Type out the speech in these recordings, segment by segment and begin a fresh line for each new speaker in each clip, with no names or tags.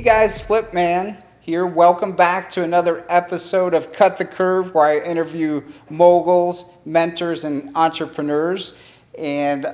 guys, Flip Man here. Welcome back to another episode of Cut the Curve, where I interview moguls, mentors, and entrepreneurs. And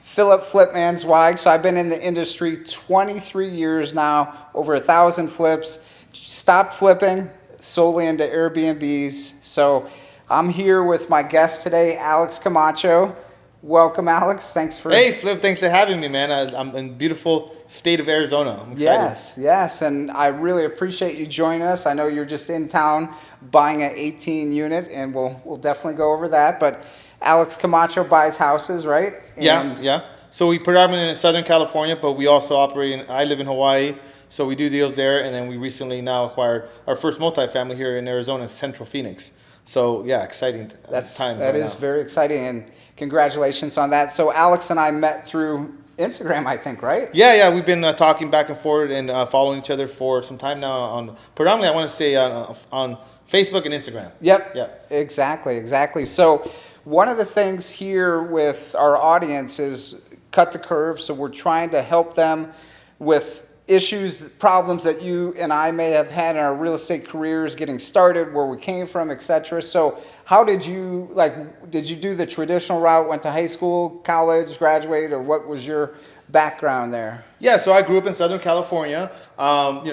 Philip Flip Man Zweig. So I've been in the industry 23 years now, over 1,000 flips. Stopped flipping, solely into Airbnbs. So I'm here with my guest today, Alex Camacho. Welcome, Alex. Thanks for...
Hey, Flip. Thanks for having me, man. I'm in beautiful state of Arizona. I'm excited.
Yes. And I really appreciate you joining us. I know you're just in town buying an 18 unit, and we'll definitely go over that. But Alex Camacho buys houses, right?
Yeah. So we predominantly in Southern California, but we also operate I live in Hawaii, so we do deals there. And then we recently now acquired our first multifamily here in Arizona, Central Phoenix. So yeah, exciting time.
That is very exciting, and congratulations on that. So Alex and I met through Instagram, I think, right?
Yeah. We've been talking back and forth and following each other for some time now. On predominantly, I want to say on Facebook and Instagram.
Yep. Exactly. So one of the things here with our audience is Cut the Curve. So we're trying to help them with issues, problems that you and I may have had in our real estate careers, getting started, where we came from, etc. So how did you do the traditional route, went to high school, college, graduate, or what was your background there?
Yeah, so I grew up in Southern California,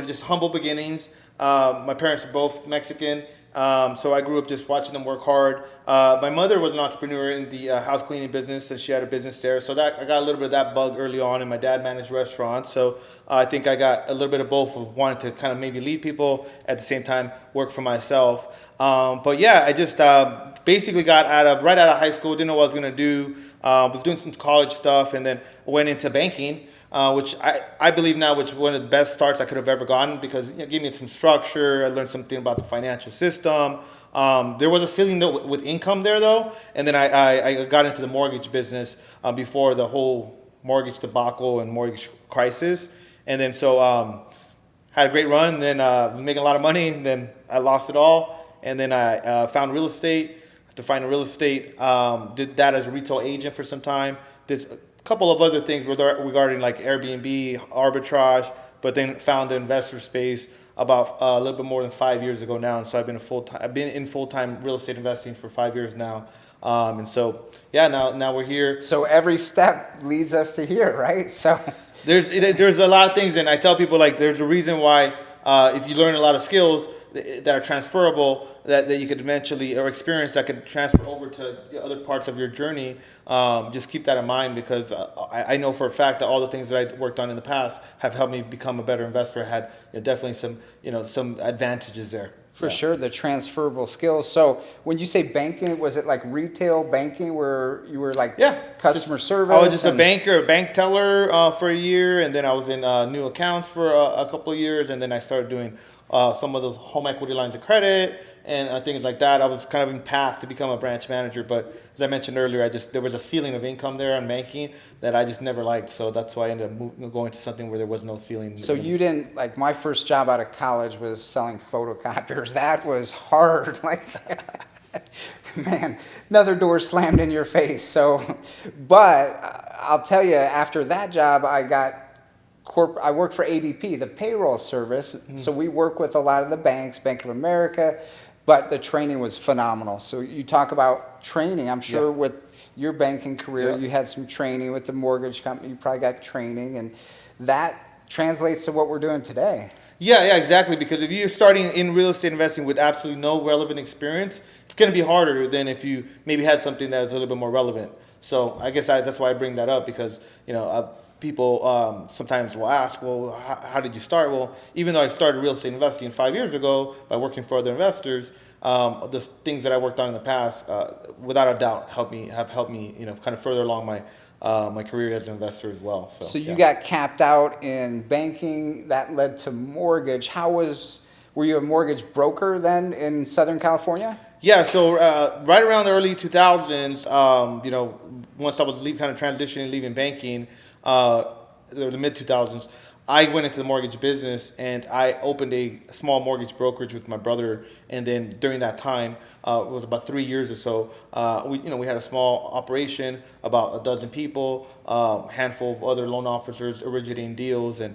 just humble beginnings. My parents are both Mexican. So I grew up just watching them work hard. My mother was an entrepreneur in the house cleaning business, and she had a business there. So that I got a little bit of that bug early on, and my dad managed restaurants. So I think I got a little bit of both of wanting to kind of maybe lead people, at the same time work for myself. But yeah, I just basically got right out of high school, didn't know what I was going to do. Was doing some college stuff, and then went into banking. Which I believe now, which one of the best starts I could have ever gotten, because it gave me some structure. I learned something about the financial system. There was a ceiling with income there, though. And then I got into the mortgage business before the whole mortgage debacle and mortgage crisis. And then had a great run. Then was making a lot of money. And then I lost it all. And then I found real estate. To find real estate, did that as a retail agent for some time. Did couple of other things regarding like Airbnb, arbitrage, but then found the investor space about a little bit more than 5 years ago now. And so I've been in full-time real estate investing for 5 years now. And so, yeah, now we're here.
So every step leads us to here, right? So
there's a lot of things, and I tell people, like, there's a reason why if you learn a lot of skills that are transferable, that you could eventually, or experience that could transfer over to other parts of your journey. Just keep that in mind, because I know for a fact that all the things that I worked on in the past have helped me become a better investor. I had definitely some advantages there.
For sure, the transferable skills. So when you say banking, was it like retail banking where you were like customer service?
I was just a bank teller for a year, and then I was in new accounts for a couple of years, and then I started doing some of those home equity lines of credit and things like that. I was kind of in path to become a branch manager, but as I mentioned earlier, there was a ceiling of income there on banking that I just never liked. So that's why I ended up going to something where there was no ceiling.
So you didn't, like, my first job out of college was selling photocopiers. That was hard. Like, man, another door slammed in your face. So, but I'll tell you, after that job, I work for ADP, the payroll service. Mm-hmm. So we work with a lot of the banks, Bank of America, but the training was phenomenal. So you talk about training. I'm sure with your banking career, you had some training with the mortgage company. You probably got training, and that translates to what we're doing today.
Yeah, exactly. Because if you're starting in real estate investing with absolutely no relevant experience, it's going to be harder than if you maybe had something that was a little bit more relevant. So I guess that's why I bring that up, because people sometimes will ask, well, how did you start? Well, even though I started real estate investing 5 years ago by working for other investors, the things that I worked on in the past, without a doubt, have helped me, kind of further along my career as an investor as well.
So you got capped out in banking. That led to mortgage. Were you a mortgage broker then in Southern California?
Yeah, so right around the early 2000s, once I was kind of transitioning, leaving banking, the mid 2000s, I went into the mortgage business and I opened a small mortgage brokerage with my brother. And then during that time, it was about 3 years or so. We had a small operation, about a dozen people, handful of other loan officers originating deals, and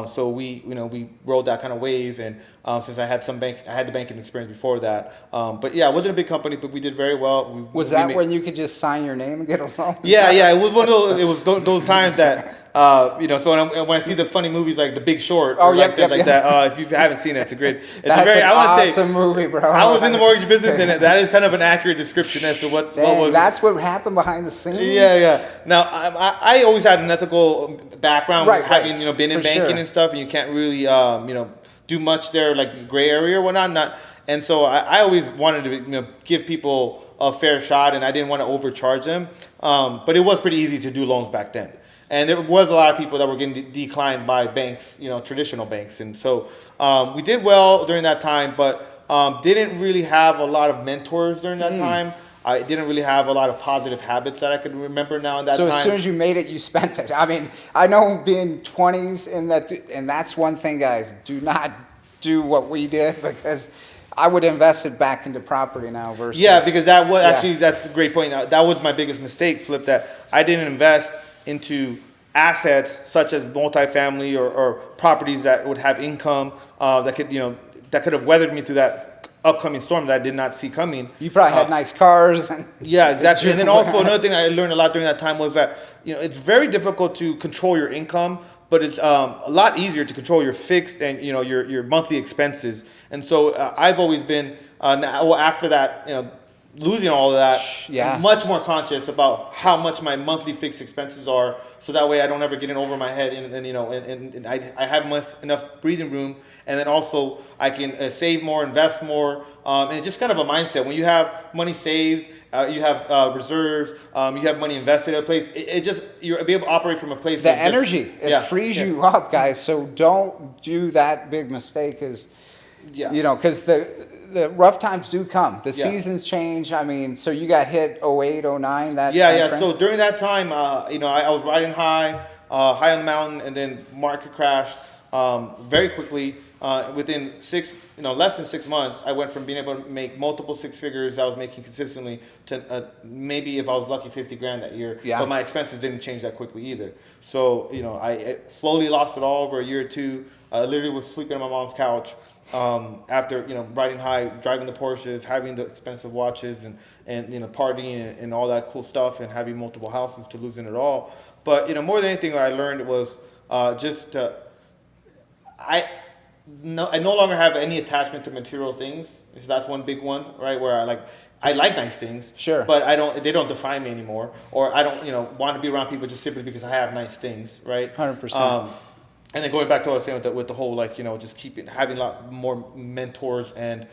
so we rode that kind of wave. And since I had the banking experience before that. But yeah, it wasn't a big company, but we did very well.
Was that when you could just sign your name and get a loan?
Yeah, it was one of those. It was those times that So when I see the funny movies like The Big Short, or that. If you haven't seen it, it's a great.
That's an awesome movie, bro.
I was in the mortgage business, and that is kind of an accurate description as to what was.
That's what happened behind the scenes.
Yeah. Now I always had an ethical background, having been in banking and stuff, and you can't really do much there, like gray area or whatnot. And so I always wanted to give people a fair shot, and I didn't want to overcharge them. But it was pretty easy to do loans back then. And there was a lot of people that were getting declined by banks, traditional banks. And so we did well during that time, but didn't really have a lot of mentors during that time. I didn't really have a lot of positive habits that I could remember now in that time.
So as soon as you made it, you spent it. I mean, I know being 20s and that's one thing, guys. Do not do what we did, because I would invest it back into property now versus...
Yeah, because that was actually, that's a great point. That was my biggest mistake, Flip, that I didn't invest into assets such as multifamily or properties that would have income that could have weathered me through that upcoming storm that I did not see coming.
You probably had nice cars.
Yeah, exactly. And then also another thing I learned a lot during that time was that it's very difficult to control your income, but it's a lot easier to control your fixed and your monthly expenses. And so I've always been after that losing all of that, much more conscious about how much my monthly fixed expenses are, so that way I don't ever get in over my head, and I have enough breathing room, and then also I can save more, invest more, and it's just kind of a mindset. When you have money saved, you have reserves, you have money invested in a place, you're able to operate from a place.
The energy, it frees you up, guys. So don't do that big mistake, because the rough times do come. The seasons change. I mean, so you got hit 08, 09, that time frame?
So during that time, I was riding high on the mountain, and then market crashed very quickly. Within less than 6 months, I went from being able to make multiple six figures I was making consistently to maybe, if I was lucky, 50 grand that year. Yeah. But my expenses didn't change that quickly either. So, I slowly lost it all over a year or two. I literally was sleeping on my mom's couch. After riding high, driving the Porsches, having the expensive watches, and partying and all that cool stuff, and having multiple houses, to losing it all. But more than anything, what I learned was I no longer have any attachment to material things. So that's one big one, right? Where I like nice things,
sure,
but they don't define me anymore, or I don't want to be around people just simply because I have nice things, right?
100%.
And then going back to what I was saying with the whole just having a lot more mentors, and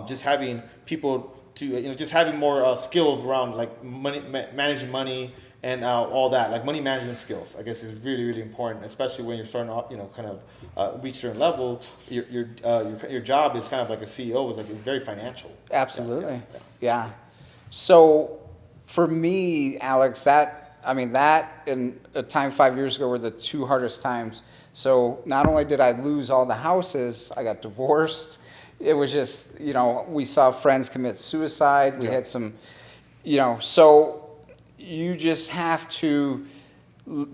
just having people to just having more skills around money, managing money, and all that, like money management skills, I guess, is really, really important, especially when you're starting to kind of reach a certain level. Your job is kind of like a CEO, is very financial.
Absolutely, yeah. So for me, Alex, that and a time 5 years ago were the two hardest times. So not only did I lose all the houses, I got divorced. It was just, we saw friends commit suicide. We had some, so you just have to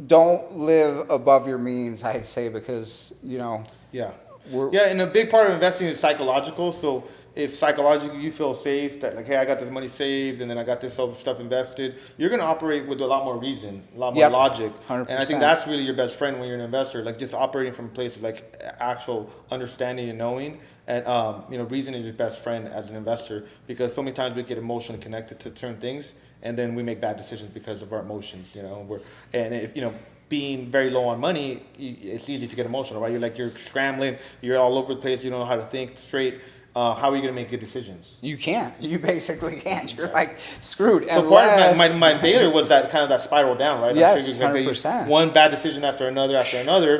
don't live above your means, I'd say, because,
Yeah, and a big part of investing is psychological. So if psychologically you feel safe that hey, I got this money saved, and then I got this other stuff invested, you're going to operate with a lot more reason, a lot more logic.
100%.
And I think that's really your best friend when you're an investor, just operating from a place of actual understanding and knowing. And reason is your best friend as an investor, because so many times we get emotionally connected to certain things, and then we make bad decisions because of our emotions. Being very low on money, it's easy to get emotional, right? You're scrambling, you're all over the place, you don't know how to think straight. How are you going to make good decisions?
You can't. You basically can't. You're screwed.
So part of my failure was that kind of that spiral down, right?
Yes, 100%.
One bad decision after another.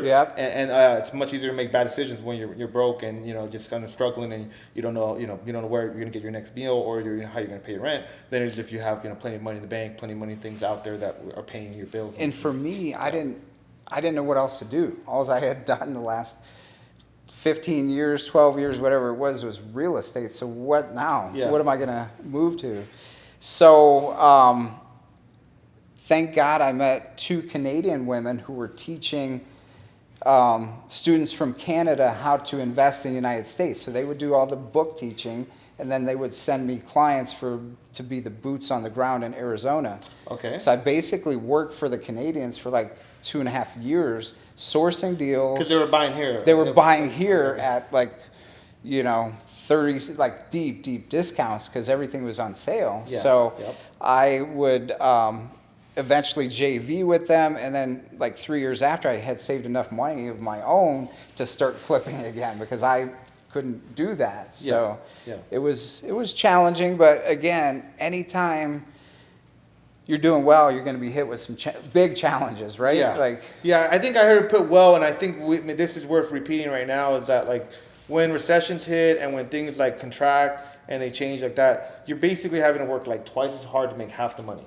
Yep.
And it's much easier to make bad decisions when you're broke and just kind of struggling, and you don't know where you're going to get your next meal, or how you're going to pay your rent. Than it is if you have plenty of money in the bank, plenty of money things out there that are paying your bills.
And for me, I didn't I didn't know what else to do. All I had done the last 15 years, 12 years, whatever it was real estate. So what now?
Yeah.
What am I going to move to? So thank God I met 2 Canadian women who were teaching students from Canada how to invest in the United States. So they would do all the book teaching, and then they would send me clients to be the boots on the ground in Arizona.
Okay.
So I basically worked for the Canadians for like 2.5 years, sourcing deals.
Because they were buying here.
They were buying here at like, 30, like deep discounts because everything was on sale.
Yeah.
So
Yep.
I would eventually JV with them, and then like 3 years after, I had saved enough money of my own to start flipping again because I couldn't do that. So
Yeah.
it was challenging, but again, anytime you're doing well, you're going to be hit with some big challenges, right?
Yeah. Yeah, I think I heard it put well, and I think this is worth repeating right now, is that like when recessions hit and when things like contract and they change like that, you're basically having to work like twice as hard to make half the money.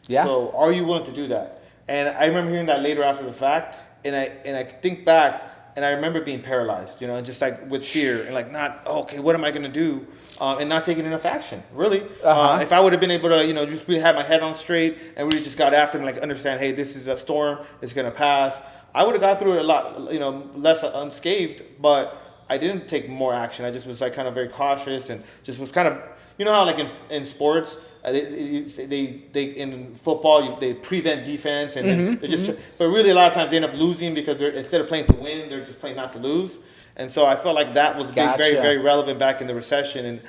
Yeah.
So are you willing to do that? And I remember hearing that later after the fact, and I think back, and I remember being paralyzed, and just like with fear and like okay, what am I gonna do? And not taking enough action, really. If I would have been able to, just really have my head on straight and really just got after and like understand, hey, this is a storm, it's gonna pass, I would have got through it a lot, less unscathed. But I didn't take more action. I just was like kind of very cautious and just was kind of, how like in sports, they in football they prevent defense and then they're just, but really a lot of times they end up losing because they're, instead of playing to win, they're just playing not to lose. And so I felt like that was being very, very relevant back in the recession. And,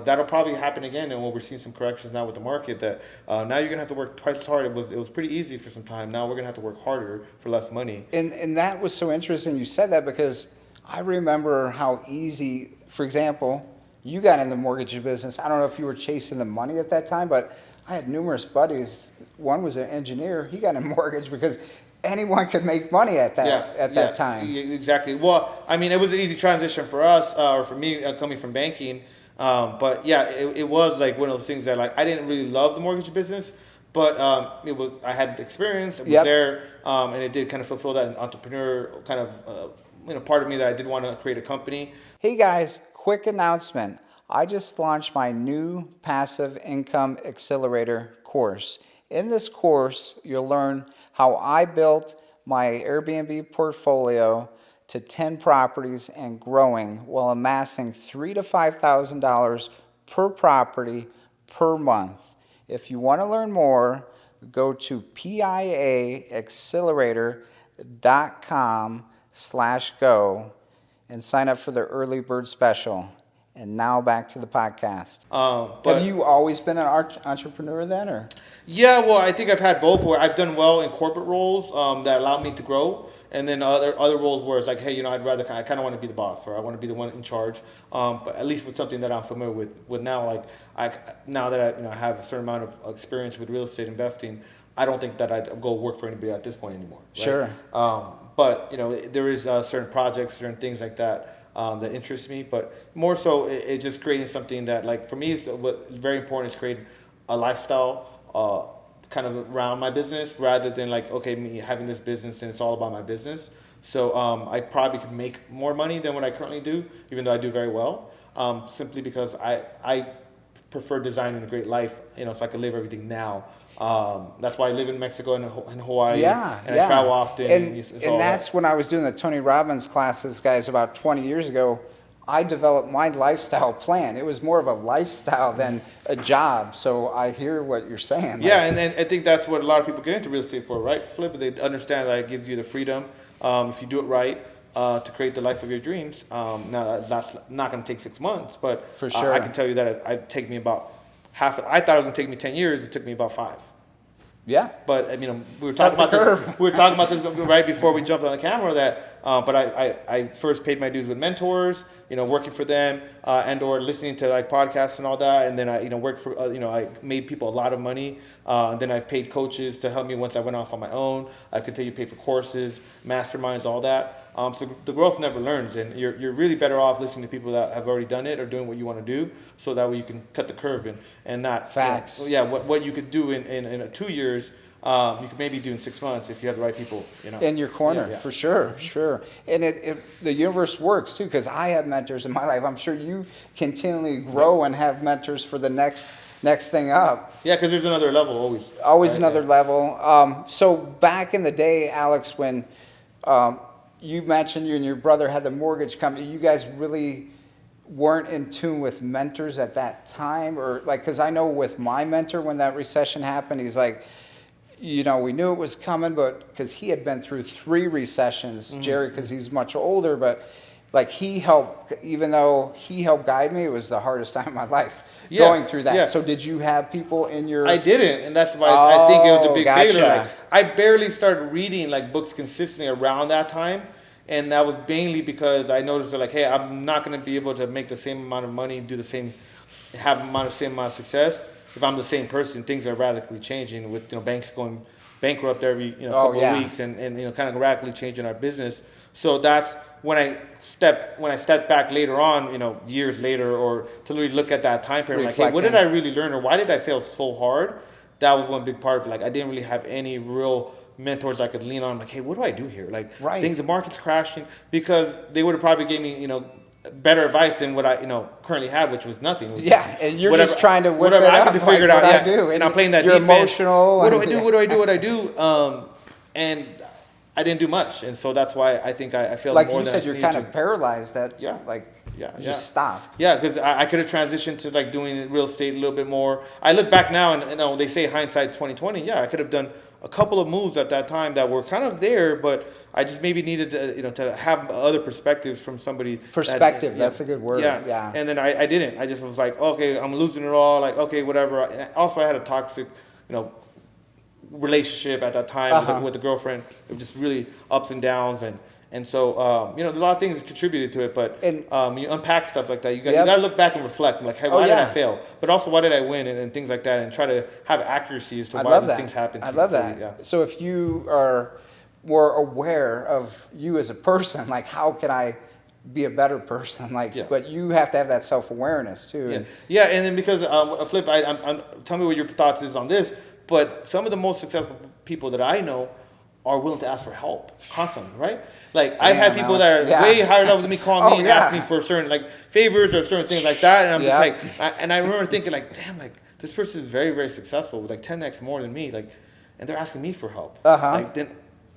that'll probably happen again. And when we're seeing some corrections now with the market, that now you're going to have to work twice as hard. It was pretty easy for some time. Now we're going to have to work harder for less money.
And that was so interesting you said that, because I remember how easy, for example, you got in the mortgage business. I don't know if you were chasing the money at that time, but I had numerous buddies. One was an engineer. He got a mortgage because anyone could make money at that time.
Exactly. Well, I mean, it was an easy transition for us, or for me, coming from banking. But yeah, it was like one of those things that like I didn't really love the mortgage business, but I had experience. It was there, and it did kind of fulfill that entrepreneur kind of part of me that I did want to create a company.
Hey guys, quick announcement. I just launched my new Passive Income Accelerator course. In this course, you'll learn how I built my Airbnb portfolio to 10 properties and growing while amassing $3,000 to $5,000 per property per month. If you want to learn more, go to piaaccelerator.com/go and sign up for the early bird special. And now back to the podcast. Have you always been an entrepreneur then, or?
Yeah, well, I think I've had both. Where I've done well in corporate roles that allowed me to grow, and then other roles where it's like, hey, I kind of want to be the boss, or I want to be the one in charge. But at least with something that I'm familiar with now, like now that I have a certain amount of experience with real estate investing, I don't think that I'd go work for anybody at this point anymore. Right? Sure. But there is certain projects, certain things like that. That interests me, but more so it's just creating something that, like, for me, what's very important is creating a lifestyle kind of around my business, rather than like, okay, me having this business and it's all about my business. So I probably could make more money than what I currently do, even though I do very well, simply because I prefer designing a great life, so I can live everything now. That's why I live in Mexico and Hawaii, and I travel often.
And that's when I was doing the Tony Robbins classes, guys, about 20 years ago. I developed my lifestyle plan. It was more of a lifestyle than a job. So I hear what you're saying.
Yeah, and I think that's what a lot of people get into real estate for, right, Flip? They understand that it gives you the freedom, if you do it right, to create the life of your dreams. Now, that's not going to take 6 months, but
for sure.
I can tell you that it take me about half. I thought it was going to take me 10 years. It took me about 5.
Yeah,
but we were talking about this. We were talking about this right before we jumped on the camera. But I first paid my dues with mentors, working for them, and/or listening to like podcasts and all that. And then I, worked for, I made people a lot of money. And then I paid coaches to help me once I went off on my own. I continued to pay for courses, masterminds, all that. So the growth never learns, and you're really better off listening to people that have already done it or doing what you want to do, so that way you can cut the curve and not
Facts.
what you could do in 2 years. You could maybe do in 6 months if you have the right people,
in your corner. For sure. And the universe works too, because I had mentors in my life. I'm sure you continually grow and have mentors for the next thing up.
Yeah, because there's another level
Always another level. So back in the day, Alex, when you mentioned you and your brother had the mortgage company, you guys really weren't in tune with mentors at that time? Or like, because I know with my mentor, when that recession happened, he's like, we knew it was coming, but because he had been through 3 recessions, Jerry, because he's much older, but like he helped, even though he helped guide me, it was the hardest time of my life going through that. So did you have people in your...
I didn't, and that's why I think it was a big failure.
Gotcha.
I barely started reading like books consistently around that time, and that was mainly because I noticed that, like, hey, I'm not going to be able to make the same amount of money, have the same amount of success if I'm the same person. Things are radically changing with banks going bankrupt every couple of weeks, and kind of radically changing our business. So that's when I stepped back later on, years later, or to really look at that time period, like, hey, what did I really learn, or why did I fail so hard? That was one big part of it. Like, I didn't really have any real mentors I could lean on. Like, hey, what do I do here? Like, the market's crashing, because they would have probably gave me, better advice than what I, currently had, which was nothing.
And you're just trying to whip it
I
up,
could figure it out.
I do.
And I'm playing that
you're
defense.
Emotional.
What do I do? And I didn't do much, and so that's why I think I failed more than I needed to.
Like you said, you're kind of paralyzed. Just stop.
Yeah, because I could have transitioned to like doing real estate a little bit more. I look back now, and they say hindsight 2020. Yeah, I could have done a couple of moves at that time that were kind of there, but I just maybe needed to, to have other perspectives from somebody.
That's a good word. Yeah.
And then I didn't. I just was like, okay, I'm losing it all. Like, okay, whatever. And also, I had a toxic, relationship at that time with the girlfriend. It was just really ups and downs, and so a lot of things contributed to it. But you unpack stuff like that. You got to look back and reflect. Like, hey, why did I fail? But also, why did I win? And things like that, and try to have accuracy as to why these things happen.
I love that. Yeah. So if you are more aware of you as a person, like, how can I be a better person? But you have to have that self-awareness too.
Yeah. And then because Flip, tell me what your thoughts is on this. But some of the most successful people that I know are willing to ask for help constantly, right? Like, I've had people that are way higher level than me call me and ask me for certain favors or certain things like that, and I'm just like, and I remember thinking like, damn, like, this person is very, very successful with 10x more than me, and they're asking me for help. Then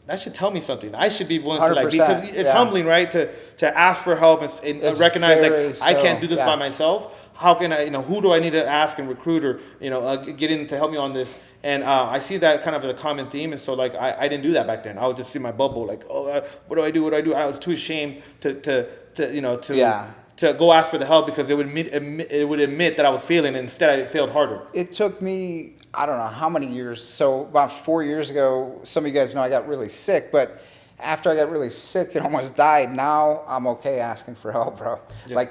that should tell me something. I should be willing to because it's humbling, right? To ask for help and recognize I can't do this by myself. How can I, who do I need to ask and recruit or, get in to help me on this? And I see that kind of as a common theme. And so I didn't do that back then. I would just see my bubble what do I do? I was too ashamed to go ask for the help because it would admit that I was failing, and instead I failed harder.
It took me, I don't know how many years. So about 4 years ago, some of you guys know I got really sick, but after I got really sick and almost died, now I'm okay asking for help, bro.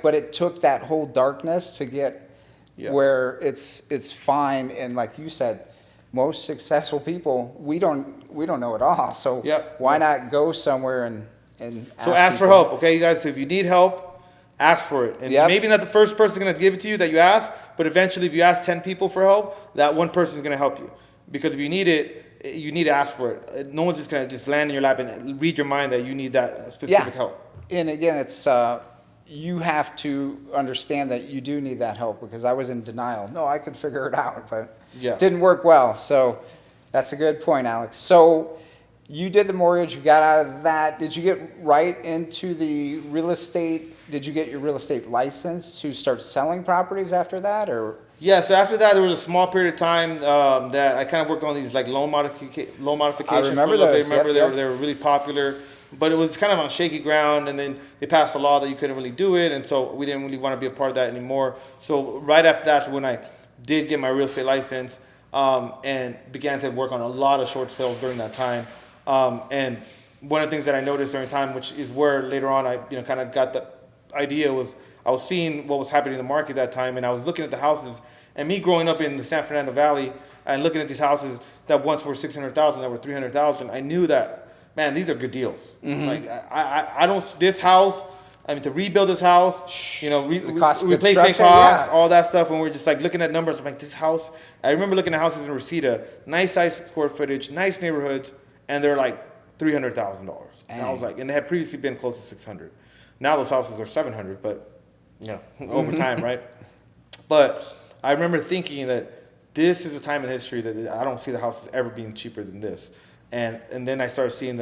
But it took that whole darkness to get where it's fine. And like you said, most successful people, we don't know it all. So why not go somewhere and
ask for help, okay, you guys? So if you need help, ask for it. And maybe not the first person going to give it to you that you ask, but eventually if you ask 10 people for help, that one person is going to help you. Because if you need it, you need to ask for it. No one's just going to just land in your lap and read your mind that you need that specific help.
And again, it's you have to understand that you do need that help, because I was in denial. No, I could figure it out, but it didn't work well. So that's a good point, Alex. So you did the mortgage, you got out of that. Did you get right into the real estate? Did you get your real estate license to start selling properties after that, or?
Yeah, so after that, there was a small period of time that I kind of worked on these loan modifications.
I remember those.
They were really popular, but it was kind of on shaky ground. And then they passed a law that you couldn't really do it, and so we didn't really want to be a part of that anymore. So right after that, when I did get my real estate license and began to work on a lot of short sales during that time, and one of the things that I noticed during time, which is where later on I kind of got the idea, was I was seeing what was happening in the market at that time, and I was looking at the houses. And me growing up in the San Fernando Valley and looking at these houses that once were $600,000, that were $300,000, I knew that, man, these are good deals. Like I don't, this house, I mean, to rebuild this house, you know, replacement costs, all that stuff. And we're just like looking at numbers. I'm like, this house, I remember looking at houses in Reseda, nice size square footage, nice neighborhoods, and they're like $300,000. And I was like, and they had previously been close to 600. Now those houses are 700, but you know, over time, right? But I remember thinking that this is a time in history that I don't see the houses ever being cheaper than this. And then I started seeing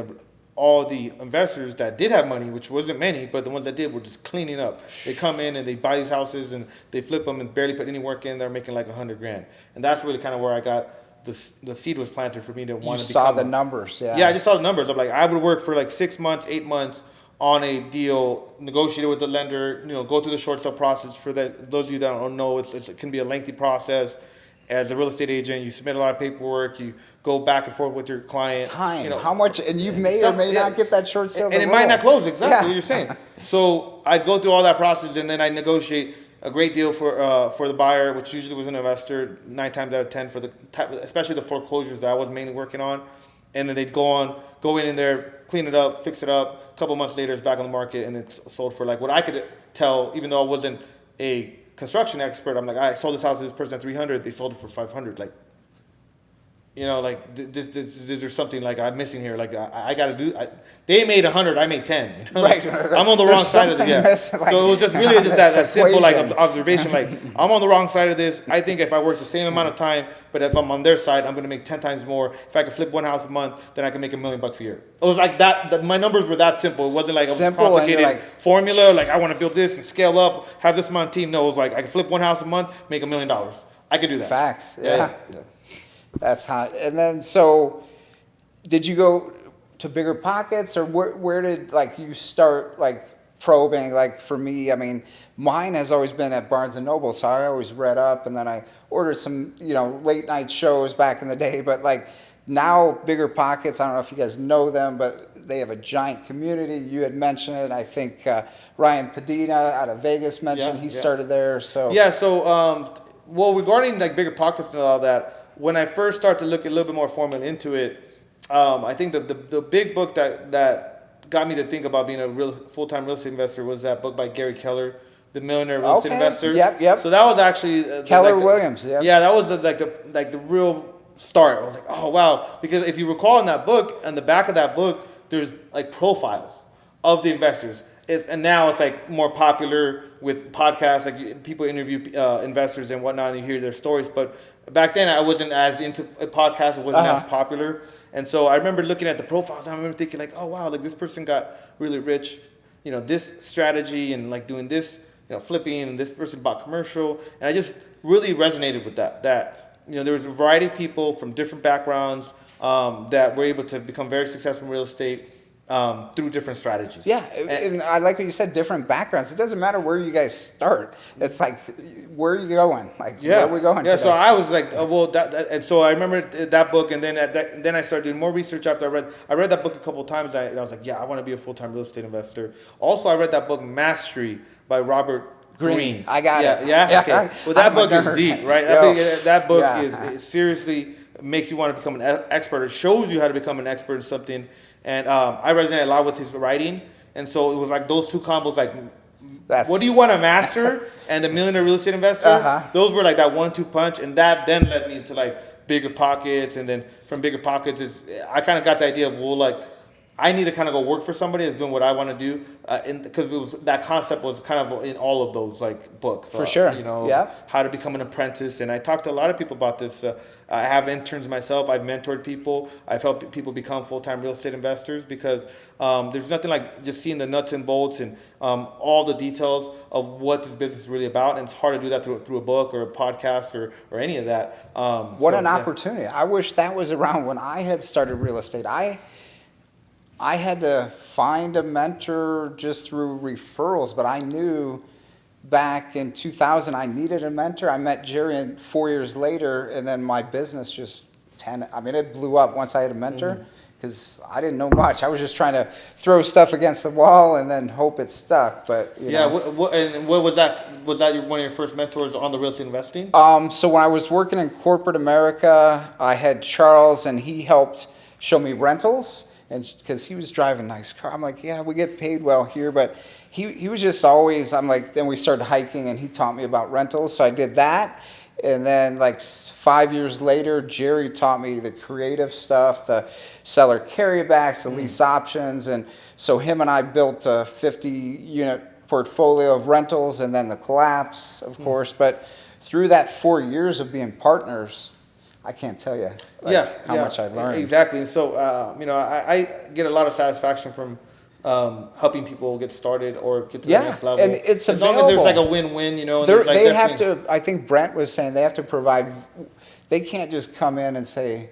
all the investors that did have money, which wasn't many, but the ones that did were just cleaning up. They come in and they buy these houses and they flip them and barely put any work in. They're making like $100,000, and that's really kind of where I got the seed was planted for me to want to become.
You saw the numbers, yeah.
Yeah, I just saw the numbers. I'm like, I would work for like 6 months, 8 months on a deal, negotiate with the lender, you know, go through the short sale process. For that, those of you that don't know, it can be a lengthy process. As a real estate agent, you submit a lot of paperwork, you go back and forth with your client.
Time,
you know,
how much, and you may or may not get that short sale.
And it might not close, exactly what you're saying. So I'd go through all that process, and then I negotiate a great deal for the buyer, which usually was an investor, 9 times out of 10 for especially the foreclosures that I was mainly working on. And then they'd go in there, clean it up, fix it up. A couple months later, it's back on the market, and it's sold for like what I could tell, even though I wasn't a construction expert. I'm like, I sold this house to this person at 300. They sold it for 500. Like, you know, like there's something like I'm missing here. Like I got to do. They made 100. I made 10. You know?
Right.
Like, I'm on the wrong side of it. Yeah. So it was just really just that simple like observation. Like I'm on the wrong side of this. I think if I work the same amount of time, but if I'm on their side, I'm going to make 10 times more. If I could flip one house a month, then I can make $1 million a year. It was like that. My numbers were that simple. It wasn't like a complicated formula. Like I want to build this and scale up, have this amount of team. No, it was like I could flip one house a month, make $1 million. I could do that.
Facts. Yeah. That's hot. And then, so did you go to bigger pockets, or where did like you start like probing? Like for me, I mean, mine has always been at Barnes and Noble, so I always read up, and then I ordered some, you know, late night shows back in the day. But like now, bigger pockets, I don't know if you guys know them, but they have a giant community. You had mentioned it. I think Ryan Padina out of Vegas mentioned he started there. So
well, regarding like bigger pockets and all that. When I first started to look a little bit more formally into it, I think the big book that got me to think about being a real full-time real estate investor was that book by Gary Keller, The Millionaire Real Estate Investor.
Yep.
So that was actually
Keller Williams. Yep.
Yeah, that was the real start. I was like, oh wow, because if you recall in that book, on the back of that book, there's like profiles of the investors. And now it's like more popular with podcasts, like people interview investors and whatnot, and you hear their stories. But back then, I wasn't as into a podcast; it wasn't as popular. And so I remember looking at the profiles, and I remember thinking like, oh wow, like this person got really rich, you know, this strategy and like doing this, you know, flipping, and this person bought commercial, and I just really resonated with that. That, you know, there was a variety of people from different backgrounds that were able to become very successful in real estate. Through different strategies.
Yeah, and I like what you said, different backgrounds. It doesn't matter where you guys start. It's like, where are you going? Like, where are we going today?
So I was like, and so I remember that book, and then I started doing more research after I read that book a couple of times, and I was like, yeah, I want to be a full-time real estate investor. Also, I read that book, Mastery, by Robert Greene.
I got it.
Yeah? Okay. Well, that book is deep, right? That book is seriously makes you want to become an expert. It shows you how to become an expert in something. And I resonate a lot with his writing. And so it was like those two combos, like, what do you want to master? And the Millionaire Real Estate Investor. Those were like that 1-2 punch. And that then led me into like bigger pockets. And then from bigger pockets, I kind of got the idea of, well, like, I need to kind of go work for somebody that's doing what I want to do, because that concept was kind of in all of those like books.
For sure,
you know, how to become an apprentice. And I talked to a lot of people about this. I have interns myself. I've mentored people. I've helped people become full-time real estate investors, because there's nothing like just seeing the nuts and bolts and all the details of what this business is really about. And it's hard to do that through a book or a podcast or any of that.
What an opportunity! I wish that was around when I had started real estate. I had to find a mentor just through referrals, but I knew back in 2000 I needed a mentor. I met Jerry 4 years later, and then my business just it blew up once I had a mentor, because I didn't know much. I was just trying to throw stuff against the wall and then hope it stuck. But
what was that? Was that one of your first mentors on the real estate investing?
So when I was working in corporate America, I had Charles, and he helped show me rentals. and because he was driving a nice car. I'm like, yeah, we get paid well here, but he was just always. I'm like, then we started hiking, and he taught me about rentals, so I did that. And then, like 5 years later, Jerry taught me the creative stuff, the seller carrybacks, the lease options. And so him and I built a 50-unit portfolio of rentals, and then the collapse, of course. But through that 4 years of being partners, I can't tell you how much I learned.
Exactly. And so, I get a lot of satisfaction from helping people get started or get to the next level.
And it's
as
available.
long as there's like a win-win,
They have to. I think Brent was saying they have to provide. They can't just come in and say,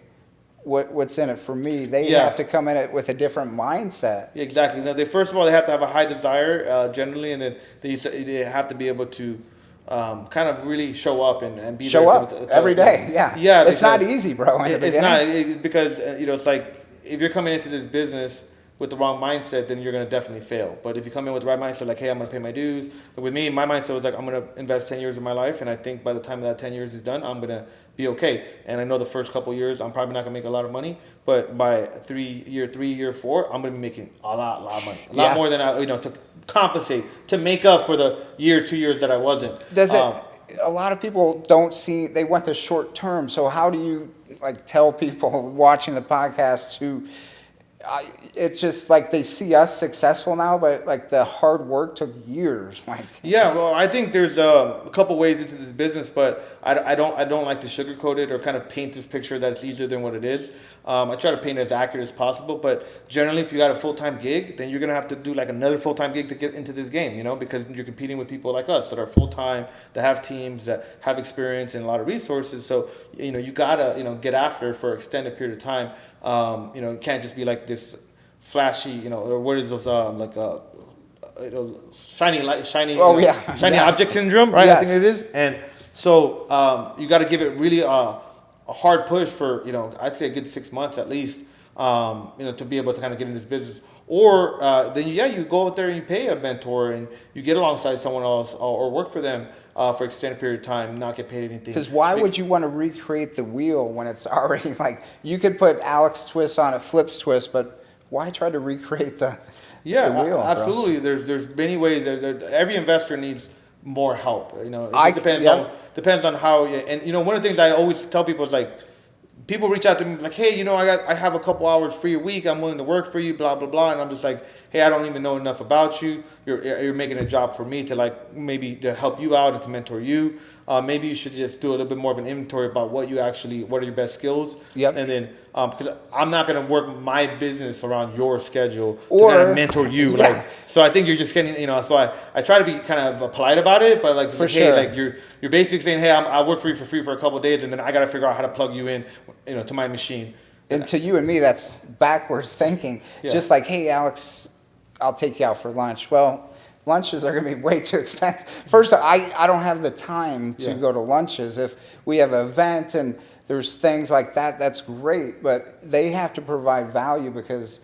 "What's in it for me?" They have to come in it with a different mindset.
Yeah, exactly. Now, first of all, they have to have a high desire generally, and then they have to be able to kind of really show up and be
show
there
up every day. Yeah. It's not easy, bro.
It's not because it's like if you're coming into this business with the wrong mindset, then you're going to definitely fail. But if you come in with the right mindset, like, hey, I'm going to pay my dues. But with me, my mindset was like, I'm going to invest 10 years of my life, and I think by the time that 10 years is done, I'm going to be okay. And I know the first couple of years, I'm probably not going to make a lot of money, but by year 4, I'm going to be making a lot of money. A lot more than to compensate, to make up for the 2 years that I wasn't.
A lot of people don't see, they want the short term. So how do you tell people watching the podcast who, it's just like they see us successful now, but the hard work took years.
Well, I think there's a couple ways into this business, but I don't like to sugarcoat it or kind of paint this picture that it's easier than what it is. I try to paint it as accurate as possible, but generally, if you got a full-time gig, then you're gonna have to do another full-time gig to get into this game, because you're competing with people like us that are full-time, that have teams, that have experience and a lot of resources. So you gotta get after for an extended period of time. It can't just be like this flashy, or what is those shiny object syndrome, right?
Yes.
I think it is. And so you got to give it really a hard push for I'd say a good 6 months at least, to be able to kind of get in this business. Or then you go out there and you pay a mentor and you get alongside someone else or work for them for an extended period of time, not get paid anything.
Because why would you want to recreate the wheel when it's already you could put Alex's twist on it, Flip's twist, but why try to recreate the wheel?
Absolutely.
Bro?
There's many ways that every investor needs more help. It depends on how. And one of the things I always tell people is people reach out to me like, hey, I have a couple hours free a week. I'm willing to work for you, blah, blah, blah. And I'm just like, hey, I don't even know enough about you. You're making a job for me to maybe to help you out and to mentor you. Maybe you should just do a little bit more of an inventory about what are your best skills.
Yep.
And then, because I'm not going to work my business around your schedule to kind of mentor you. So I think you're just getting, so I try to be kind of polite about it, but
for sure.
You're basically saying, hey, I work for you for free for a couple of days, and then I got to figure out how to plug you in, to my machine.
And to you and me, that's backwards thinking. Yeah. Just like, hey, Alex, I'll take you out for lunch. Well, lunches are going to be way too expensive. First, I don't have the time to go to lunches. If we have an event and there's things like that, that's great. But they have to provide value because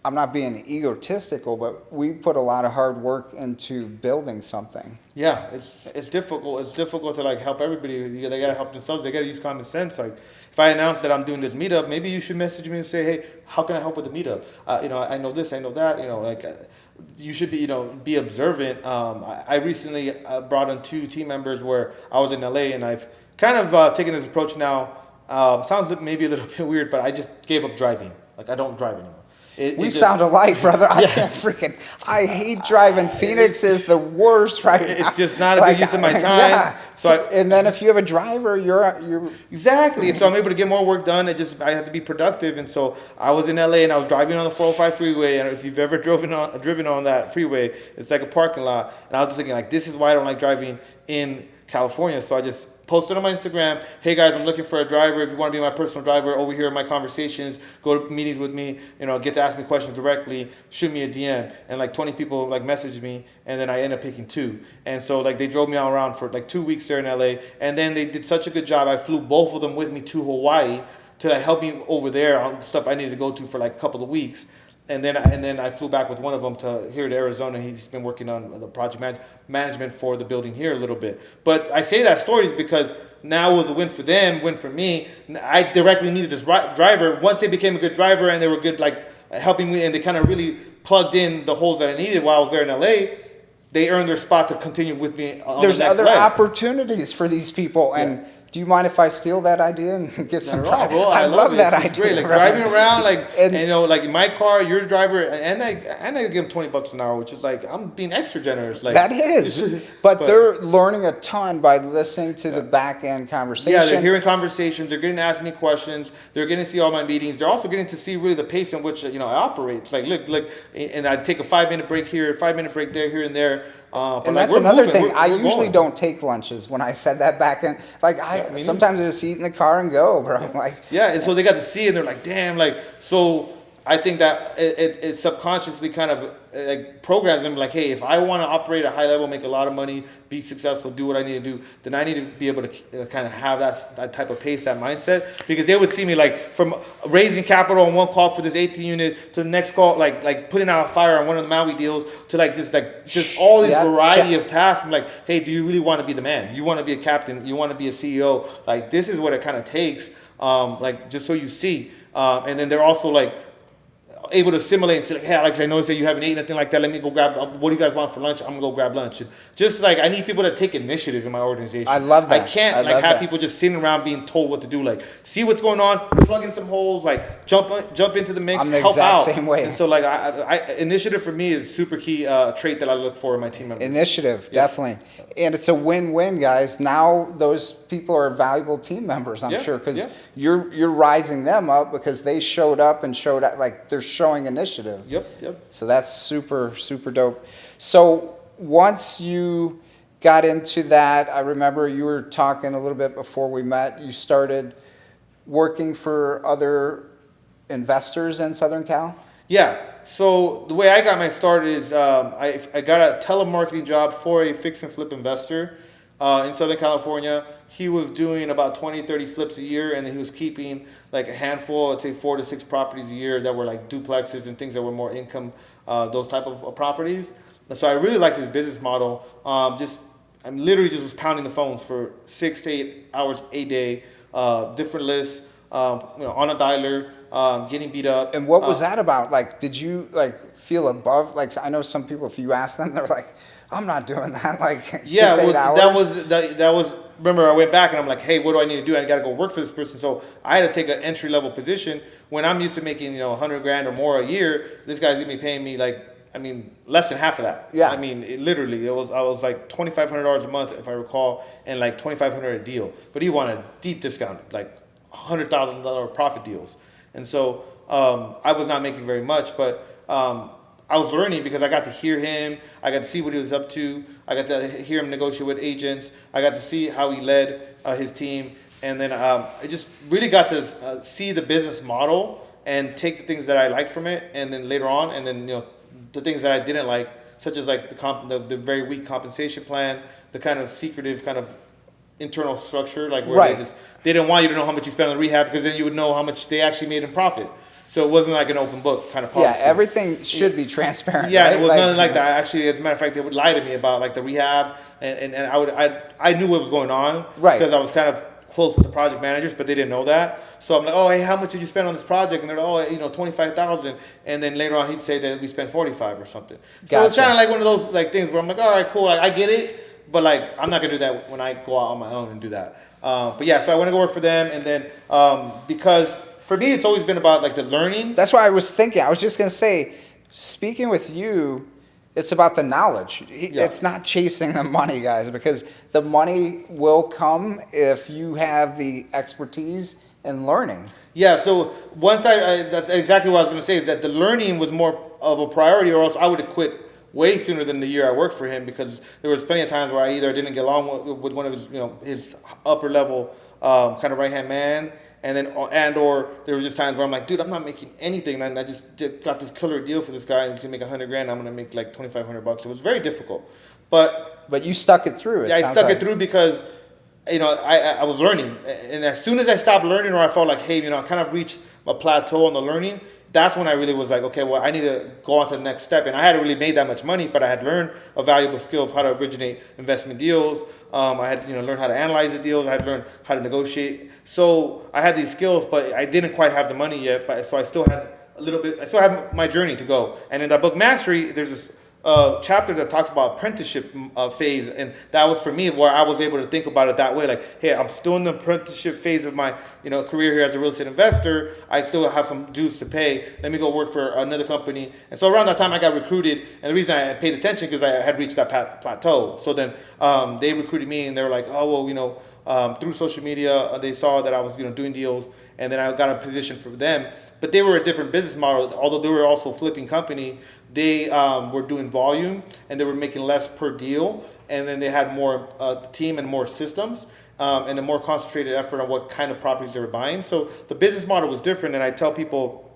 I'm not being egotistical, but we put a lot of hard work into building something.
Yeah, it's difficult. It's difficult to help everybody. They got to help themselves. They got to use common sense. If I announce that I'm doing this meetup, maybe you should message me and say, hey, how can I help with the meetup? I know this, I know that. You should be observant. I recently brought on 2 team members where I was in LA, and I've kind of taken this approach now. Sounds maybe a little bit weird, but I just gave up driving. I don't drive anymore.
We sound alike, brother. I hate driving. Phoenix is the worst right now.
It's just not a good use of my time. Yeah.
And then if you have a driver, you're
exactly. So I'm able to get more work done. I have to be productive. And so I was in LA and I was driving on the 405 freeway. And if you've ever driven on that freeway, it's like a parking lot. And I was just thinking this is why I don't like driving in California. So I just posted on my Instagram, hey guys, I'm looking for a driver. If you want to be my personal driver over here in my conversations, go to meetings with me, get to ask me questions directly, shoot me a DM. And 20 people messaged me, and then I ended up picking 2. And so they drove me all around for 2 weeks there in LA. And then they did such a good job. I flew both of them with me to Hawaii to help me over there on stuff I needed to go to for a couple of weeks. And then I flew back with one of them here to Arizona. He's been working on the project management for the building here a little bit. But I say that story is because now it was a win for them, win for me. I directly needed this driver. Once they became a good driver and they were good, helping me, and they kind of really plugged in the holes that I needed while I was there in LA. They earned their spot to continue with me on
There's
the next
other
leg.
opportunities for these people, and do you mind if I steal that idea and get some?
Not at all, bro.
I love that
It's
idea.
great. Like
right?
driving around, like
And-
and, like in my car, you're the driver, and I give them $20 an hour, which is like I'm being extra generous. Like
that is, but they're learning a ton by listening to the back end conversation.
Yeah, they're hearing conversations. They're getting to ask me questions. They're getting to see all my meetings. They're also getting to see really the pace in which I operate. It's like look, and I take a 5-minute break here, 5-minute break there, here and there. But
And
like,
that's
we're
another
moving.
thing. I
We're
usually
going.
don't take lunches when I said that back in. Like sometimes I just eat in the car and go, bro. Like
and so they got to see it. And they're like, damn, like so. I think that it subconsciously kind of like programs them like, hey, if I want to operate at a high level, make a lot of money, be successful, do what I need to do, then I need to be able to kind of have that type of pace, that mindset, because they would see me like from raising capital on one call for this 18 unit to the next call, like putting out a fire on one of the Maui deals to just all these variety of tasks. I'm like, hey, do you really want to be the man? Do you want to be a captain? You want to be a CEO? Like this is what it kind of takes. Like just so you see, and then they're also like able to simulate and say, like, hey, Alex, I noticed that you haven't eaten anything like that. Let me go grab, what do you guys want for lunch? I'm going to go grab lunch. And just like, I need people to take initiative in my organization.
I love that.
I can't have people just sitting around being told what to do. Like, see what's going on, plug in some holes, like jump into the mix,
I'm the
help
exact
out.
same way.
And so like, initiative for me is super key trait that I look for in my team members.
Initiative, definitely. And it's a win-win, guys. Now those people are valuable team members, I'm sure, because you're rising them up because they showed up and showed out, like they're showing initiative.
Yep.
So that's super, super dope. So once you got into that, I remember you were talking a little bit before we met, you started working for other investors in Southern Cal?
Yeah. So the way I got my start is I got a telemarketing job for a fix and flip investor in Southern California. He was doing about 20, 30 flips a year, and he was keeping like a handful, I'd say 4 to 6 properties a year that were like duplexes and things that were more income, those type of properties. And so I really liked his business model. I'm literally just was pounding the phones for 6 to 8 hours a day, different lists, on a dialer. Getting beat up.
And what was that about? Like, did you like feel above? Like, I know some people, if you ask them, they're like, "I'm not doing that." Like, 6-8 hours.
That was. Remember, I went back and I'm like, "Hey, what do I need to do? I got to go work for this person." So I had to take an entry level position when I'm used to making 100 grand or more a year. This guy's gonna be paying me like, less than half of that.
Yeah.
I was like $2,500 a month if I recall, and like $2,500 a deal. But he wanted deep discount, like $100,000 profit deals. And so I was not making very much, but I was learning because I got to hear him. I got to see what he was up to. I got to hear him negotiate with agents. I got to see how he led his team. And then I just really got to see the business model and take the things that I liked from it. And then later on, and then the things that I didn't like, such as like the very weak compensation plan, the kind of secretive kind of internal structure, like where they didn't want you to know how much you spent on rehab, because then you would know how much they actually made in profit. So it wasn't like an open book kind of policy.
Yeah, everything should be transparent.
Yeah,
right?
it was nothing like that. Actually, as a matter of fact, they would lie to me about like the rehab, and I knew what was going on,
right?
Because I was kind of close with the project managers, but they didn't know that. So I'm like, oh, hey, how much did you spend on this project? And they're like, oh, $25,000. And then later on, he'd say that we spent 45 or something. So it's kind of like one of those like things where I'm like, all right, cool, like I get it. But like, I'm not gonna do that when I go out on my own and do that. But yeah, so I went to go work for them, and then because for me, it's always been about like the learning.
That's what I was thinking. I was just gonna say, speaking with you, it's about the knowledge. It's not chasing the money, guys, because the money will come if you have the expertise and learning.
Yeah. So once that's exactly what I was gonna say, is that the learning was more of a priority, or else I would have quit way sooner than the year I worked for him, because there was plenty of times where I either didn't get along with one of his, his upper level kind of right hand man, or there was just times where I'm like, dude, I'm not making anything, and I just got this killer deal for this guy, and to make 100 grand, I'm gonna make like $2,500. It was very difficult, but
you stuck it through.
I stuck it through because I was learning, and as soon as I stopped learning, or I felt like, hey, I kind of reached a plateau on the learning, that's when I really was like, okay, well, I need to go on to the next step. And I hadn't really made that much money, but I had learned a valuable skill of how to originate investment deals. I had learned how to analyze the deals. I had learned how to negotiate. So I had these skills, but I didn't quite have the money yet. So I still had little bit. I still have my journey to go. And in that book, Mastery, there's this chapter that talks about apprenticeship phase, and that was for me where I was able to think about it that way. Like, hey, I'm still in the apprenticeship phase of my career here as a real estate investor. I still have some dues to pay. Let me go work for another company. And so around that time, I got recruited, and the reason I paid attention because I had reached that plateau. So then they recruited me, and they were like, oh well, through social media, they saw that I was doing deals, and then I got a position for them. But they were a different business model, although they were also a flipping company. They were doing volume, and they were making less per deal, and then they had more team and more systems, and a more concentrated effort on what kind of properties they were buying. So the business model was different, and I tell people,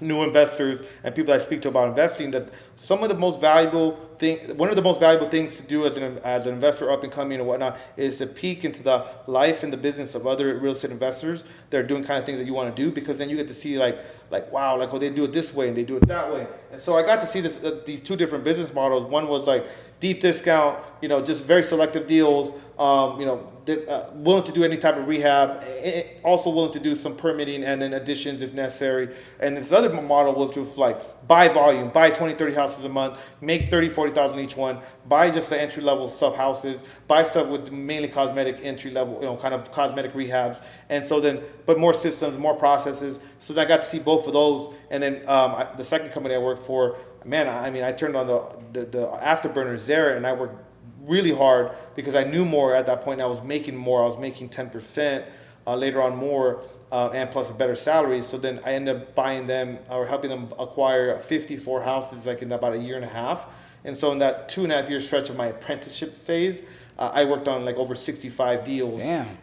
new investors and people I speak to about investing, that one of the most valuable things to do as an investor up and coming and whatnot is to peek into the life and the business of other real estate investors that are doing kind of things that you want to do, because then you get to see like wow, like they do it this way and they do it that way. And so I got to see these two different business models. One was like deep discount, just very selective deals, willing to do any type of rehab, also willing to do some permitting and then additions if necessary. And this other model was just like buy volume, buy 20, 30 houses a month, make 30, 40,000 each one, buy just the entry level stuff houses, buy stuff with mainly cosmetic entry level, kind of cosmetic rehabs. And so then, but more systems, more processes. So then I got to see both of those. And then the second company I worked for, man, I turned on the afterburner Zara, and I worked really hard because I knew more at that point. I was making more. I was making 10%, later on more, and plus a better salary. So then I ended up buying them or helping them acquire 54 houses like in about a year and a half. And so in that 2.5 year stretch of my apprenticeship phase, I worked on like over 65 deals.
Damn.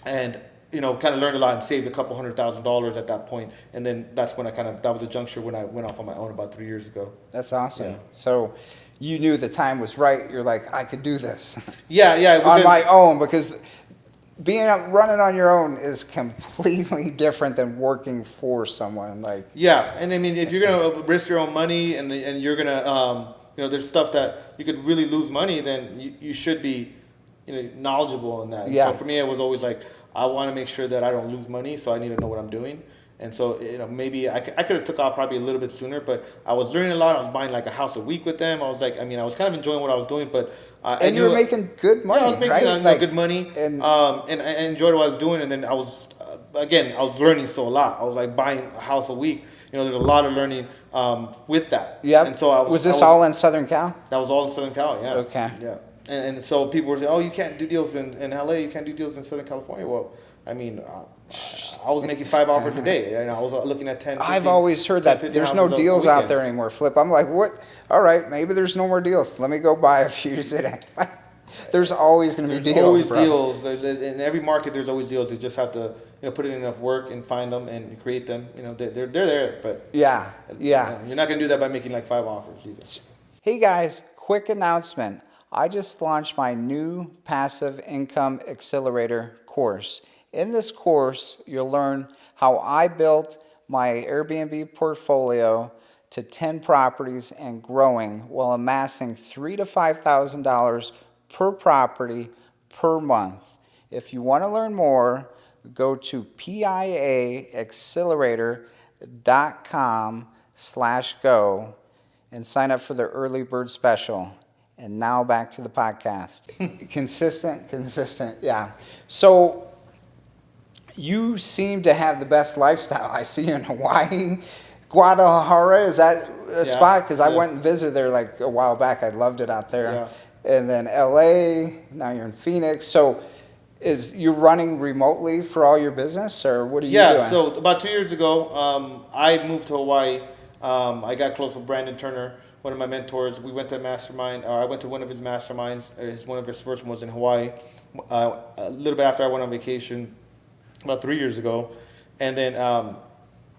And kind of learned a lot and saved a couple $100,000 at that point. And then that's when that was a juncture when I went off on my own about 3 years ago.
That's awesome.
Yeah.
So you knew the time was right. You're like, I could do this.
Yeah.
On my own, because running on your own is completely different than working for someone.
Yeah, and I mean, if you're gonna risk your own money and you're gonna there's stuff that you could really lose money, then you should be knowledgeable in that.
Yeah.
So for me, it was always like, I want to make sure that I don't lose money, so I need to know what I'm doing. And so, maybe I could have took off probably a little bit sooner, but I was learning a lot. I was buying like a house a week with them. I was like, I was kind of enjoying what I was doing, but
and you were making good money,
I was making
right?
good money, and I enjoyed what I was doing. And then I was learning so a lot. I was like buying a house a week. There's a lot of learning with that.
Yeah.
And so
was this all in Southern Cal?
That was all in Southern Cal. Yeah.
Okay.
Yeah. And so people were saying, oh, you can't do deals in LA. You can't do deals in Southern California. Well, I was making 5 offers a day. I was looking at 10. 15,
I've always heard that there's no deals out there anymore, Flip. I'm like, what? All right, maybe there's no more deals. Let me go buy a few today. There's always going to be deals.
Always deals. In every market, there's always deals. You just have to put in enough work and find them and create them. They're there, but
yeah.
You're not going to do that by making like 5 offers either.
Hey guys, quick announcement. I just launched my new Passive Income Accelerator course. In this course, you'll learn how I built my Airbnb portfolio to 10 properties and growing while amassing $3,000 to $5,000 per property per month. If you want to learn more, go to piaaccelerator.com/go and sign up for the early bird special. And now back to the podcast. Consistent, yeah. So you seem to have the best lifestyle. I see you in Hawaii. Guadalajara, is that a spot? Because I went and visited there like a while back. I loved it out there.
Yeah.
And then LA, now you're in Phoenix. So you're running remotely for all your business, or what are you doing?
Yeah, so about 2 years ago, I moved to Hawaii. I got close with Brandon Turner, one of my mentors. We went to a mastermind. I went to one of his masterminds. One of his first ones in Hawaii. A little bit after I went on vacation, about 3 years ago. And then,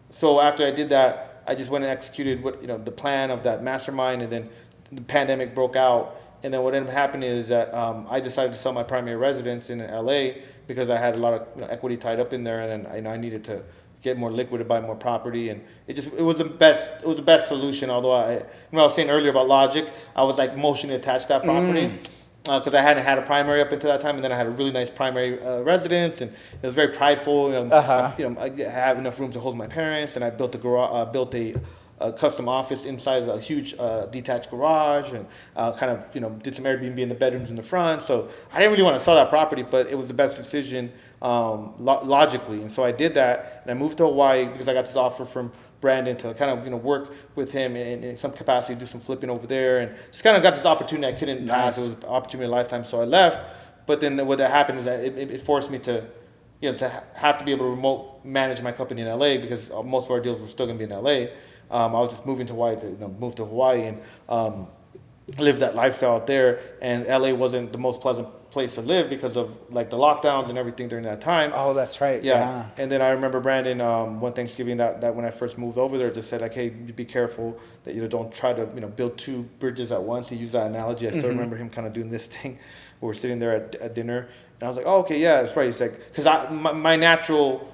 so after I did that, I just went and executed the plan of that mastermind. And then the pandemic broke out. And then what ended up happening is that I decided to sell my primary residence in LA because I had a lot of equity tied up in there, and then I needed to get more liquid to buy more property, and it was the best solution. Although I was saying earlier about logic, I was like emotionally attached to that property, because I hadn't had a primary up until that time, and then I had a really nice primary residence, and it was very prideful. I have enough room to hold my parents, and I built a custom office inside a huge detached garage, and kind of did some Airbnb in the bedrooms in the front. So I didn't really want to sell that property, but it was the best decision logically, and so I did that, and I moved to Hawaii because I got this offer from Brandon to kind of work with him in some capacity, do some flipping over there, and just kind of got this opportunity I couldn't pass. It was an opportunity of a lifetime, so I left. But then what that happened is that it forced me to to have to be able to remote manage my company in LA, because most of our deals were still going to be in LA. I was just moving to Hawaii to move to Hawaii and live that lifestyle out there. And LA wasn't the most pleasant place to live because of like the lockdowns and everything during that time.
Oh, that's right. Yeah.
And then I remember Brandon one Thanksgiving that when I first moved over there, just said like, hey, be careful that don't try to build two bridges at once. He used that analogy. I still remember him kind of doing this thing. We were sitting there at dinner, and I was like, oh, okay, yeah, that's right. He's like, because my natural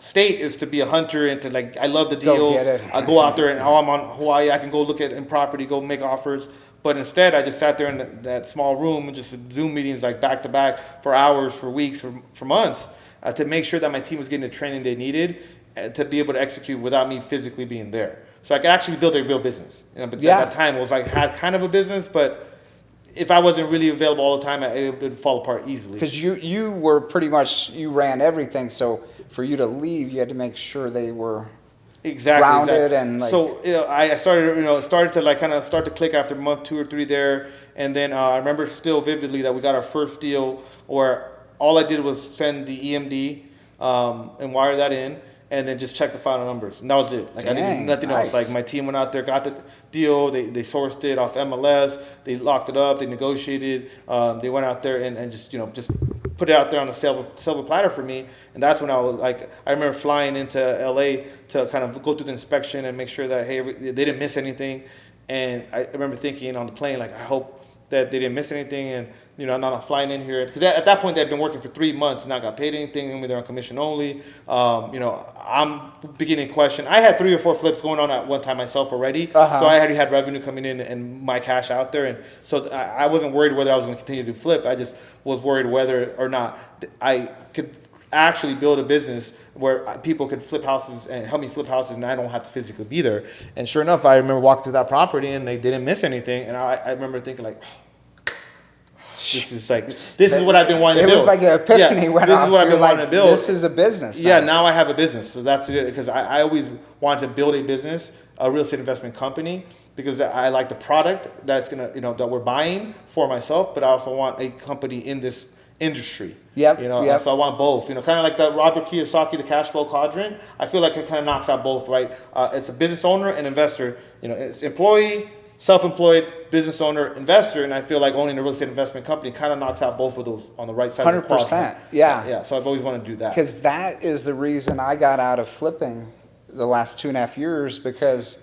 state is to be a hunter and to like, I love the deals. I go out there and I'm on Hawaii, I can go look at in property, go make offers. But instead, I just sat there in that small room and just Zoom meetings like back to back for hours, for weeks, for months, to make sure that my team was getting the training they needed to be able to execute without me physically being there. So I could actually build a real business. But at that time, it was like had kind of a business, but if I wasn't really available all the time, it would fall apart easily.
Because you were pretty much, you ran everything, so for you to leave, you had to make sure they were grounded and like.
So I started to like kind of start to click after month 2 or 3 there, and then I remember still vividly that we got our first deal where all I did was send the EMD and wire that in, and then just check the final numbers, and that was it. Like I didn't do nothing else. Like my team went out there, got the deal, they sourced it off MLS, they locked it up, they negotiated, they went out there and just just put it out there on a silver platter for me. And that's when I was like, I remember flying into LA to kind of go through the inspection and make sure that, hey, they didn't miss anything. And I remember thinking on the plane, like, I hope that they didn't miss anything. And, I'm not flying in here. Because at that point, they'd been working for 3 months and not got paid anything. I mean, they're on commission only. I'm beginning to question. I had 3 or 4 flips going on at one time myself already. So I already had revenue coming in and my cash out there. And so I wasn't worried whether I was going to continue to flip. I just was worried whether or not I could actually build a business where people could flip houses and help me flip houses, and I don't have to physically be there. And sure enough, I remember walking through that property and they didn't miss anything. And I remember thinking like, this is what I've been wanting to build.
It was like an epiphany went off.
This is what I've been wanting to build.
This is a business.
Yeah, now I have a business. So that's it. Because I always wanted to build a business, a real estate investment company, because I like the product that's gonna, that we're buying for myself, but I also want a company in this industry.
Yep.
So I want both. Kind of like the Robert Kiyosaki, the cash flow quadrant. I feel like it kind of knocks out both, right? It's a business owner and investor. It's employee, self-employed, business owner, investor, and I feel like owning a real estate investment company kind of knocks out both of those on the right side.
100%. Yeah.
So I've always wanted to do that.
Because that is the reason I got out of flipping the last 2.5 years, because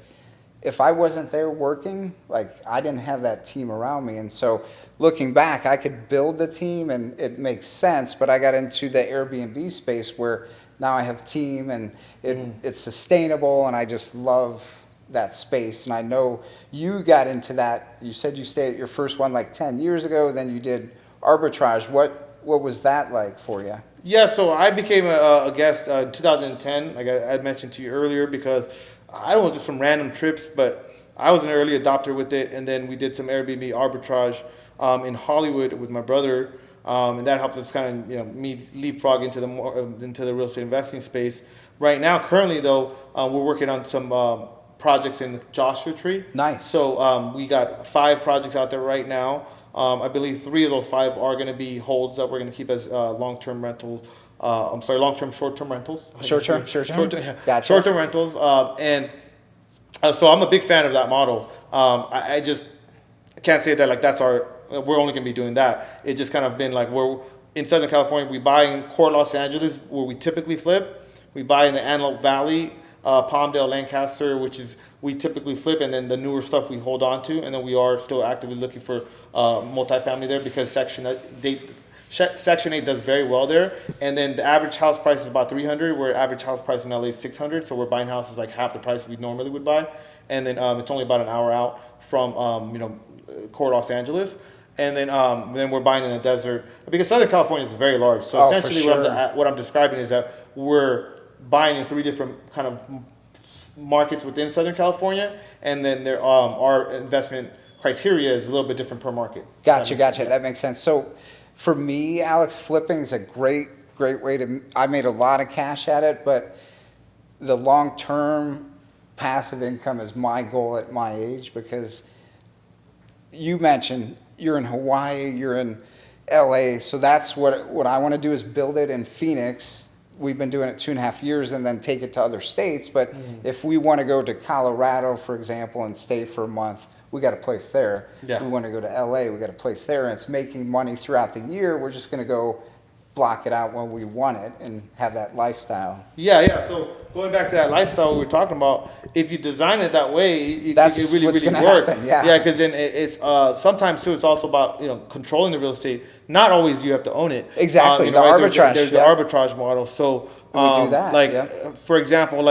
if I wasn't there working, like I didn't have that team around me. And so looking back, I could build the team and it makes sense, but I got into the Airbnb space where now I have team and it's sustainable, and I just love that space. And I know you got into that. You said you stayed at your first one like 10 years ago, then you did arbitrage. What was that like for you?
Yeah, so I became a guest in 2010, like I mentioned to you earlier, because I don't know, just some random trips, but I was an early adopter with it, and then we did some Airbnb arbitrage in Hollywood with my brother, and that helped us kind of me leapfrog into the real estate investing space. Right now, currently though, we're working on some projects in Joshua Tree.
Nice.
So we got 5 projects out there right now. I believe 3 of those 5 are going to be holds that we're going to keep as long-term rentals. Long-term, short-term rentals.
Short-term.
Gotcha. Short-term rentals. So I'm a big fan of that model. I just can't say that like we're only going to be doing that. It's just kind of been like we're in Southern California. We buy in core Los Angeles where we typically flip. We buy in the Antelope Valley, Palmdale, Lancaster, which is we typically flip, and then the newer stuff we hold on to, and then we are still actively looking for multifamily there because Section 8 does very well there, and then the average house price is about $300, where average house price in LA is $600, so we're buying houses like half the price we normally would buy, and then it's only about an hour out from core Los Angeles, and then we're buying in the desert because Southern California is very large. So
Oh, for
essentially,
sure.
what I'm describing is that we're buying in 3 different kind of markets within Southern California, and then there our investment criteria is a little bit different per market.
Gotcha. That makes sense. So for me, Alex, flipping is a great way to, I made a lot of cash at it, but the long-term passive income is my goal at my age, because you mentioned you're in Hawaii, you're in LA, so that's what I want to do is build it in Phoenix. We've been doing it 2.5 years and then take it to other states. But if we want to go to Colorado, for example, and stay for a month, we got a place there.
Yeah.
We want to go to LA, we got a place there, and it's making money throughout the year. We're just going to go block it out when we want it and have that lifestyle.
Yeah. So going back to that lifestyle we were talking about, if you design it that way, it
That's
really
what's
really
gonna
work.
happen, yeah.
Yeah, because then it's sometimes too. It's also about controlling the real estate. Not always do you have to own it.
Exactly, the
right?
arbitrage,
There's
yeah.
the arbitrage model. So
We do that,
like
yeah.
for example,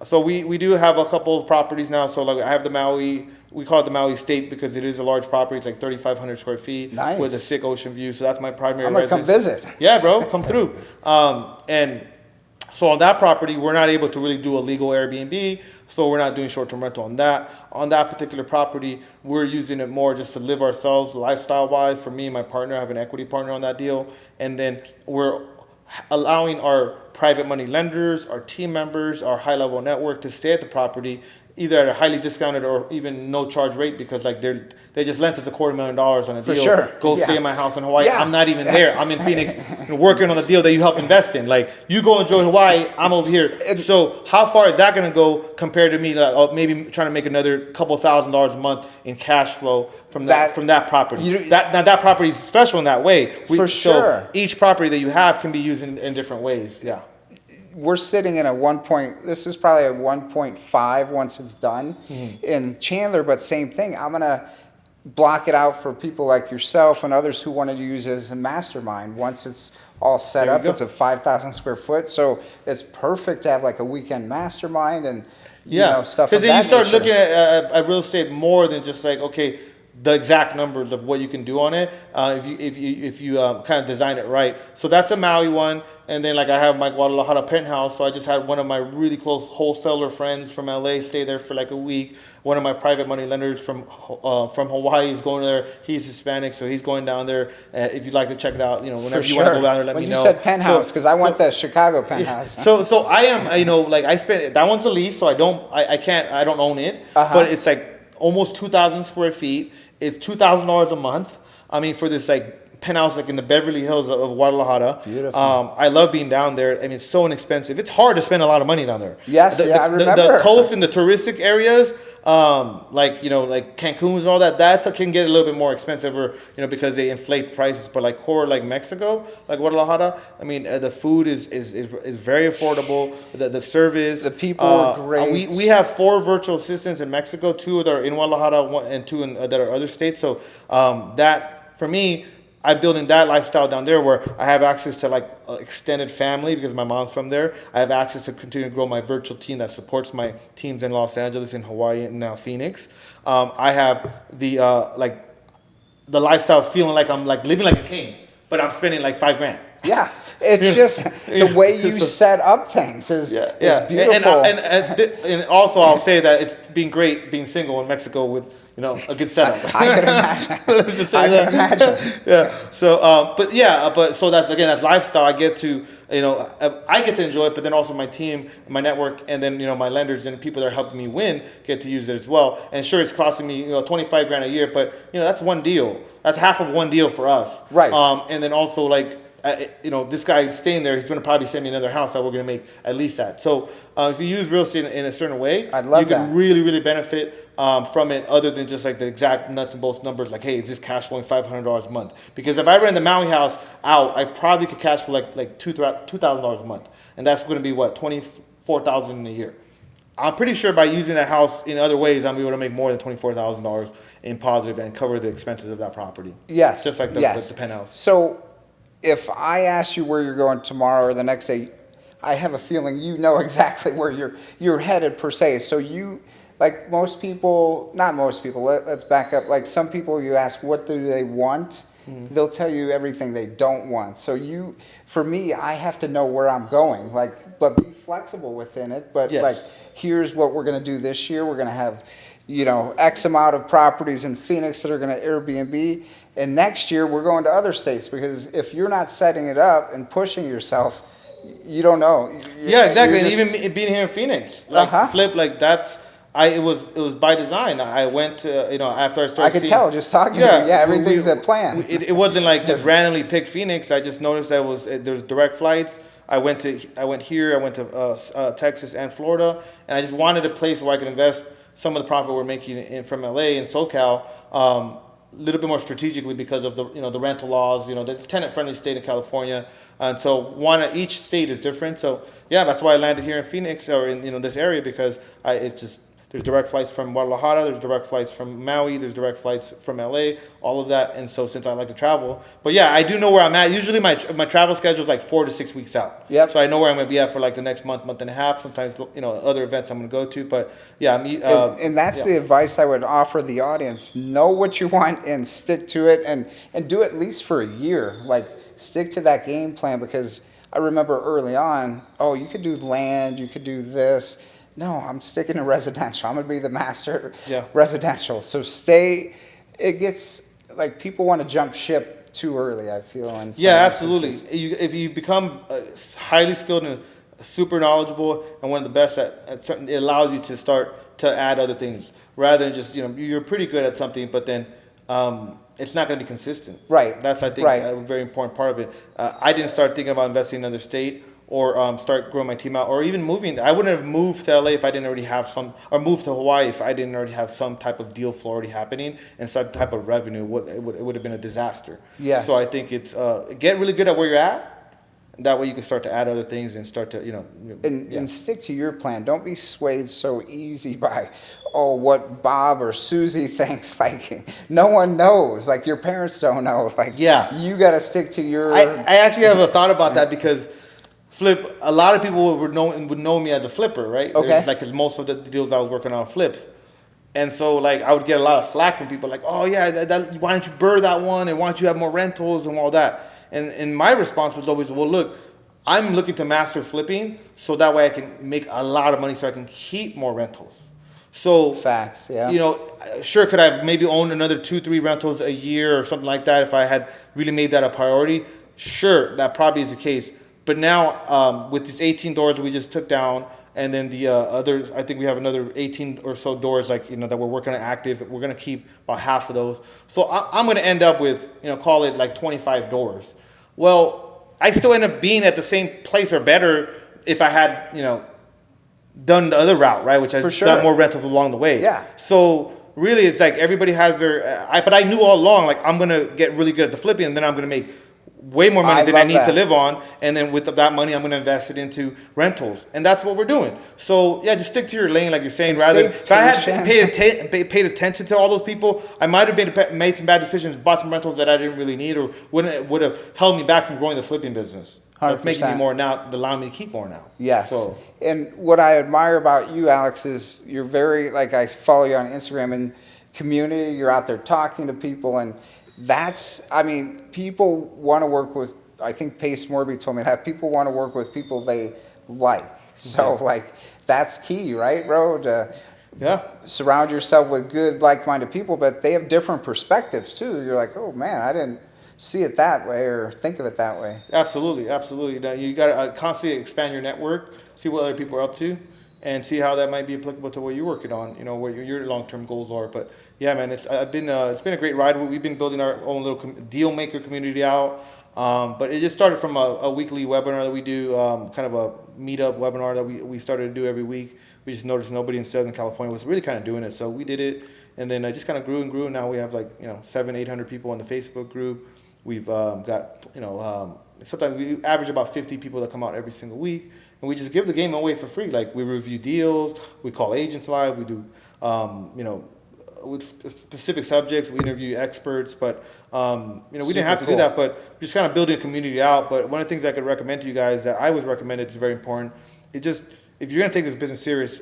so we do have a couple of properties now. So like I have the Maui. We call it the Maui State because it is a large property. It's like 3,500 square feet
Nice.
with a sick ocean view. So that's my primary
I'm going to come
residence.
visit.
Yeah, bro, come through. And so on that property, we're not able to really do a legal Airbnb. So we're not doing short-term rental on that. On that particular property, we're using it more just to live ourselves lifestyle-wise. For me and my partner, I have an equity partner on that deal. And then we're allowing our private money lenders, our team members, our high-level network to stay at the property either at a highly discounted or even no charge rate, because like they just lent us $250,000 on a
For
deal.
sure.
Go
Yeah.
stay in my house in Hawaii.
Yeah.
I'm not even there. I'm in Phoenix working on the deal that you help invest in. Like you go enjoy Hawaii, I'm over here. So how far is that going to go compared to me? Like, maybe trying to make another couple $1,000s a month in cash flow from that property. That property is special in that way.
For sure.
So each property that you have can be used in different ways. Yeah.
We're sitting in this is probably a 1.5 once it's done in Chandler, but same thing. I'm going to block it out for people like yourself and others who want to use it as a mastermind. Once it's all set
There you
up,
go.
it's a 5,000 square foot. So it's perfect to have like a weekend mastermind and stuff.
Because then you start
nature.
looking at real estate more than just like, okay, the exact numbers of what you can do on it if you kind of design it right. So that's a Maui one. And then like I have my Guadalajara penthouse. So I just had one of my really close wholesaler friends from LA stay there for like a week. One of my private money lenders from Hawaii is going there. He's Hispanic, so he's going down there. If you'd like to check it out, whenever you want to go down there, let me know.
You said penthouse because I went the Chicago penthouse.
So I am, like I spent, that one's a lease, so I don't own it. But it's like almost 2,000 square feet. It's $2,000 a month. I mean, for this like penthouse like in the Beverly Hills of Guadalajara.
Beautiful. I
love being down there. I mean, it's so inexpensive. It's hard to spend a lot of money down there.
Yes, I remember.
The coast and the touristic areas, like Cancun and all that, can get a little bit more expensive, or because they inflate prices. But like core, like Mexico, like Guadalajara, I mean, the food is very affordable. The service,
the people are great.
We have 4 virtual assistants in Mexico, 2 that are in Guadalajara, and 2 that are other states. So that for me, I'm building that lifestyle down there where I have access to like extended family because my mom's from there. I have access to continue to grow my virtual team that supports my teams in Los Angeles, in Hawaii, and now Phoenix. I have the lifestyle of feeling like I'm like living like a king, but I'm spending like $5,000.
Yeah, it's just the way you set up things is beautiful.
And also I'll say that it's been great being single in Mexico with a good setup.
I can imagine.
Let's just say
I can imagine.
Yeah. So, but so that's lifestyle. I get to enjoy it, but then also my team, my network, and then my lenders and people that are helping me win get to use it as well. And sure, it's costing me $25,000 a year, but that's one deal. That's half of one deal for us.
Right.
And then also like. This guy staying there, he's going to probably send me another house that we're going to make at least that. So if you use real estate in a certain way, you can really, really benefit from it, other than just like the exact nuts and bolts numbers. Like, hey, is this cash flowing $500 a month? Because if I rent the Maui house out, I probably could cash flow like $2,000 a month, and that's going to be what, $24,000 in a year. I'm pretty sure by using that house in other ways, I'm able to make more than $24,000 in positive and cover the expenses of that property.
Yes,
just like the penthouse.
So, if I ask you where you're going tomorrow or the next day, I have a feeling you know exactly where you're headed per se. So like most people, not most people, let's back up. Like some people you ask, what do they want? They'll tell you everything they don't want. So for me, I have to know where I'm going, like, but be flexible within it. But
Yes.
like, here's what we're going to do this year. We're going to have, X amount of properties in Phoenix that are going to Airbnb. And next year we're going to other states, because if you're not setting it up and pushing yourself, you don't know.
Yeah, exactly.
You're
And
just-
even being here in Phoenix, like Flip, like it was by design. I went to, after I started
I could
seeing,
tell just talking to you. Yeah, everything's a plan.
It wasn't like just randomly picked Phoenix. I just noticed that there's direct flights. I went here. I went to Texas and Florida, and I just wanted a place where I could invest some of the profit we're making from LA and SoCal, a little bit more strategically because of the rental laws. The tenant friendly state in California, and so each state is different. So yeah, that's why I landed here in Phoenix or in this area, because it's just. There's direct flights from Guadalajara, there's direct flights from Maui, there's direct flights from LA, all of that. And so since I like to travel, but yeah, I do know where I'm at. Usually my travel schedule is like 4 to 6 weeks out.
Yep.
So I know where I'm going to be at for like the next month and a half. Sometimes, other events I'm going to go to, but yeah.
And that's the advice I would offer the audience. Know what you want and stick to it, and do it at least for a year. Like, stick to that game plan, because I remember early on, you could do land, you could do this. No, I'm sticking to residential. I'm going to be the master residential. So it gets like people want to jump ship too early, I feel.
Yeah, absolutely. If you become highly skilled and super knowledgeable and one of the best at certain, it allows you to start to add other things rather than just, you're pretty good at something, but then it's not going to be consistent.
Right.
That's, I think, a very important part of it. I didn't start thinking about investing in another state or start growing my team out, or even moving. I wouldn't have moved to LA if I didn't already have some, or moved to Hawaii if I didn't already have some type of deal flow already happening and some type of revenue. It would have been a disaster.
Yes.
So I think it's get really good at where you're at. That way you can start to add other things and start to,
And stick to your plan. Don't be swayed so easy by, what Bob or Susie thinks. Like, no one knows. Like, your parents don't know. Like, you got to stick to your...
I actually have a thought about that, because Flip, a lot of people would know me as a flipper, right?
Okay.
Because most of the deals I was working on flips. And so, like, I would get a lot of slack from people, like, oh, yeah, why don't you burr that one, and why don't you have more rentals and all that? And my response was always, well, look, I'm looking to master flipping so that way I can make a lot of money so I can keep more rentals. So,
facts, yeah.
Sure, could I have maybe owned another 2-3 rentals a year or something like that if I had really made that a priority? Sure, that probably is the case. But now, with these 18 doors we just took down, and then the others, I think we have another 18 or so doors, like, that we're working on active. We're going to keep about half of those. So I'm going to end up with, call it like 25 doors. Well, I still end up being at the same place or better if I had, done the other route, right? Which I got more rentals along the way.
Yeah.
So really, it's like everybody has their, but I knew all along, like, I'm going to get really good at the flipping, and then I'm going to make way more money than I need to live on, and then with that money I'm going to invest it into rentals, and that's what we're doing. So yeah, just stick to your lane, like you're saying. Rather, if I had paid attention to all those people, I might have made some bad decisions, bought some rentals that I didn't really need, or would have held me back from growing the flipping business.
100%.
That's making me more now, allowing me to keep more now.
Yes.
So,
and what I admire about you, Alex, is you're very, like, I follow you on Instagram and community. You're out there talking to people, and people want to work with, I think Pace Morby told me that, people want to work with people they like. So, like, that's key, right, bro? To surround yourself with good, like-minded people, but they have different perspectives, too. You're like, oh, man, I didn't see it that way or think of it that way.
Absolutely, absolutely. Now, you got to constantly expand your network, see what other people are up to, and see how that might be applicable to what you're working on, what your long-term goals are. But yeah, man, it's been a great ride. We've been building our own little deal maker community out. But it just started from a weekly webinar that we do, kind of a meetup webinar that we started to do every week. We just noticed nobody in Southern California was really kind of doing it, so we did it, and then it just kind of grew and grew. And now we have 700-800 people in the Facebook group. We've got sometimes we average about 50 people that come out every single week, and we just give the game away for free. Like, we review deals, we call agents live, we do with specific subjects, we interview experts, but we didn't have to do that, but just kind of building a community out. But one of the things I could recommend to you guys that I was recommended, it's very important, it just, if you're going to take this business serious,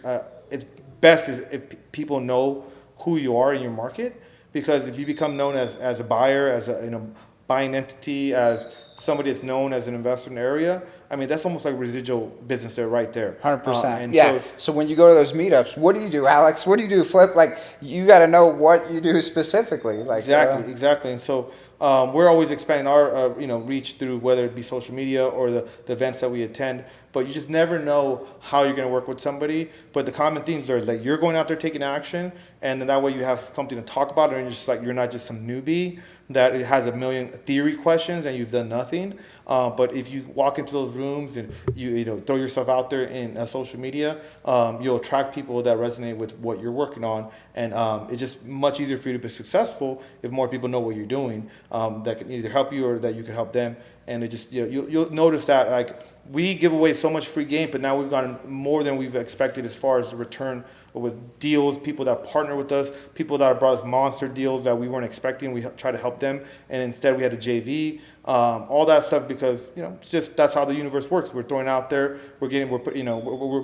it's best is if people know who you are in your market, because if you become known as a buyer, as a buying entity, as somebody that's known as an investor in the area, I mean, that's almost like residual business there, right there.
100%. Yeah. So when you go to those meetups, what do you do, Alex? What do you do, Flip? Like, you got to know what you do specifically. Like
exactly. And so we're always expanding our reach through whether it be social media or the events that we attend. But you just never know how you're going to work with somebody. But the common themes are like you're going out there taking action, and then that way you have something to talk about, and you're not just some newbie that it has a million theory questions and you've done nothing. But if you walk into those rooms and you throw yourself out there in social media, you'll attract people that resonate with what you're working on, and it's just much easier for you to be successful if more people know what you're doing, that can either help you or that you can help them. And it just you'll notice that like we give away so much free game, but now we've gotten more than we've expected as far as the return with deals, people that partner with us, people that have brought us monster deals that we weren't expecting. We try to help them, and instead we had a JV, all that stuff, because it's just that's how the universe works. We're throwing out there, we're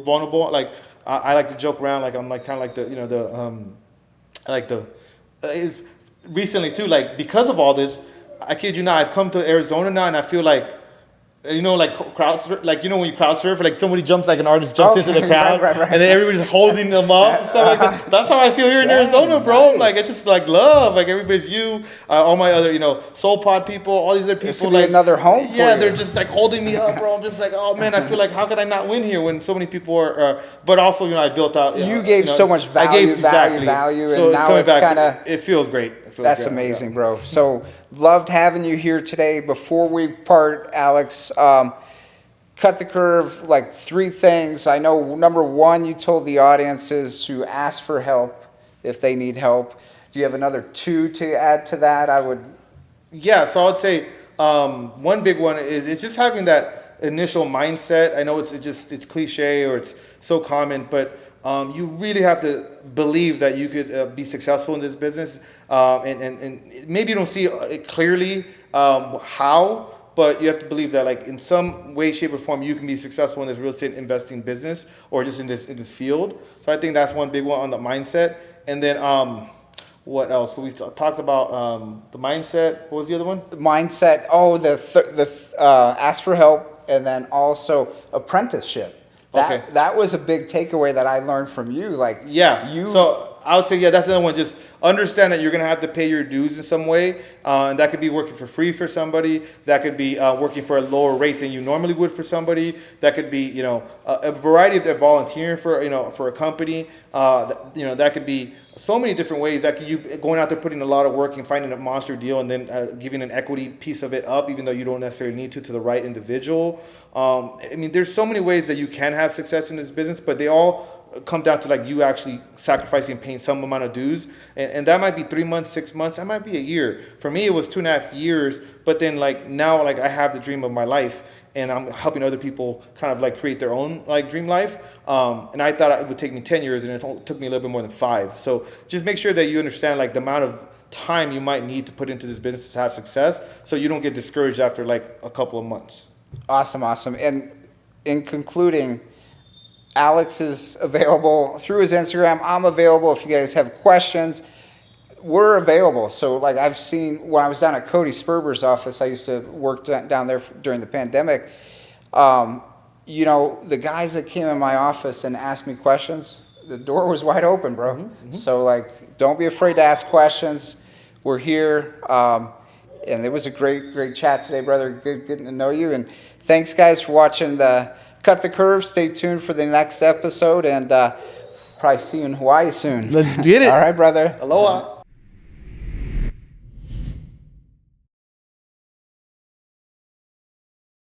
vulnerable. Like I like to joke around, like I'm like kind of like recently too, like because of all this, I kid you not, I've come to Arizona now and I feel like, like crowd surf, like when you crowd surf, like somebody jumps, like an artist jumps into the crowd, right. And then everybody's holding them up and stuff like that. That's how I feel here in Arizona, bro. Nice. Like it's just like love, like everybody's all my other Soul Pod people, all these other people,
this like another home.
Yeah, they're just like holding me up, bro. I'm just like, oh man, I feel like how could I not win here when so many people are? But also, I built out.
You gave so much value, value,
so
and now it's kind of.
It feels great.
That's amazing, bro. So loved having you here today. Before we part, Alex, cut the curve, like 3 things. I know number 1, you told the audiences to ask for help if they need help. Do you have another 2 to add to that?
Yeah, so I would say one big one is it's just having that initial mindset. I know it's cliche or it's so common, but you really have to believe that you could be successful in this business. And maybe you don't see it clearly how, but you have to believe that like in some way, shape, or form, you can be successful in this real estate investing business or just in this field. So I think that's one big one on the mindset. And then what else? So we talked about the mindset. What was the other one?
Mindset. Oh, the ask for help, and then also apprenticeship. That was a big takeaway that I learned from you. Like
So I would say that's another one. Just understand that you're gonna have to pay your dues in some way, and that could be working for free for somebody. That could be working for a lower rate than you normally would for somebody. That could be a variety of volunteering for for a company. That could be so many different ways. That could you going out there putting a lot of work and finding a monster deal and then giving an equity piece of it up, even though you don't necessarily need to the right individual. I mean, there's so many ways that you can have success in this business, but they all come down to like you actually sacrificing and paying some amount of dues, and that might be 3 months, 6 months, that might be a year. For me, it was 2.5 years, but then like now like I have the dream of my life, and I'm helping other people kind of like create their own like dream life. And I thought it would take me 10 years, and it took me a little bit more than 5. So just make sure that you understand like the amount of time you might need to put into this business to have success, so you don't get discouraged after like a couple of months. Awesome.
And in concluding, Alex is available through his Instagram. I'm available if you guys have questions. We're available. So like I've seen when I was down at Cody Sperber's office, I used to work down there during the pandemic. The guys that came in my office and asked me questions, the door was wide open, bro. Mm-hmm. So like, don't be afraid to ask questions. We're here. And it was a great chat today, brother. Good getting to know you. And thanks guys for watching the Cut the Curve. Stay tuned for the next episode, and probably see you in Hawaii soon.
Let's get it.
All right, brother.
Aloha.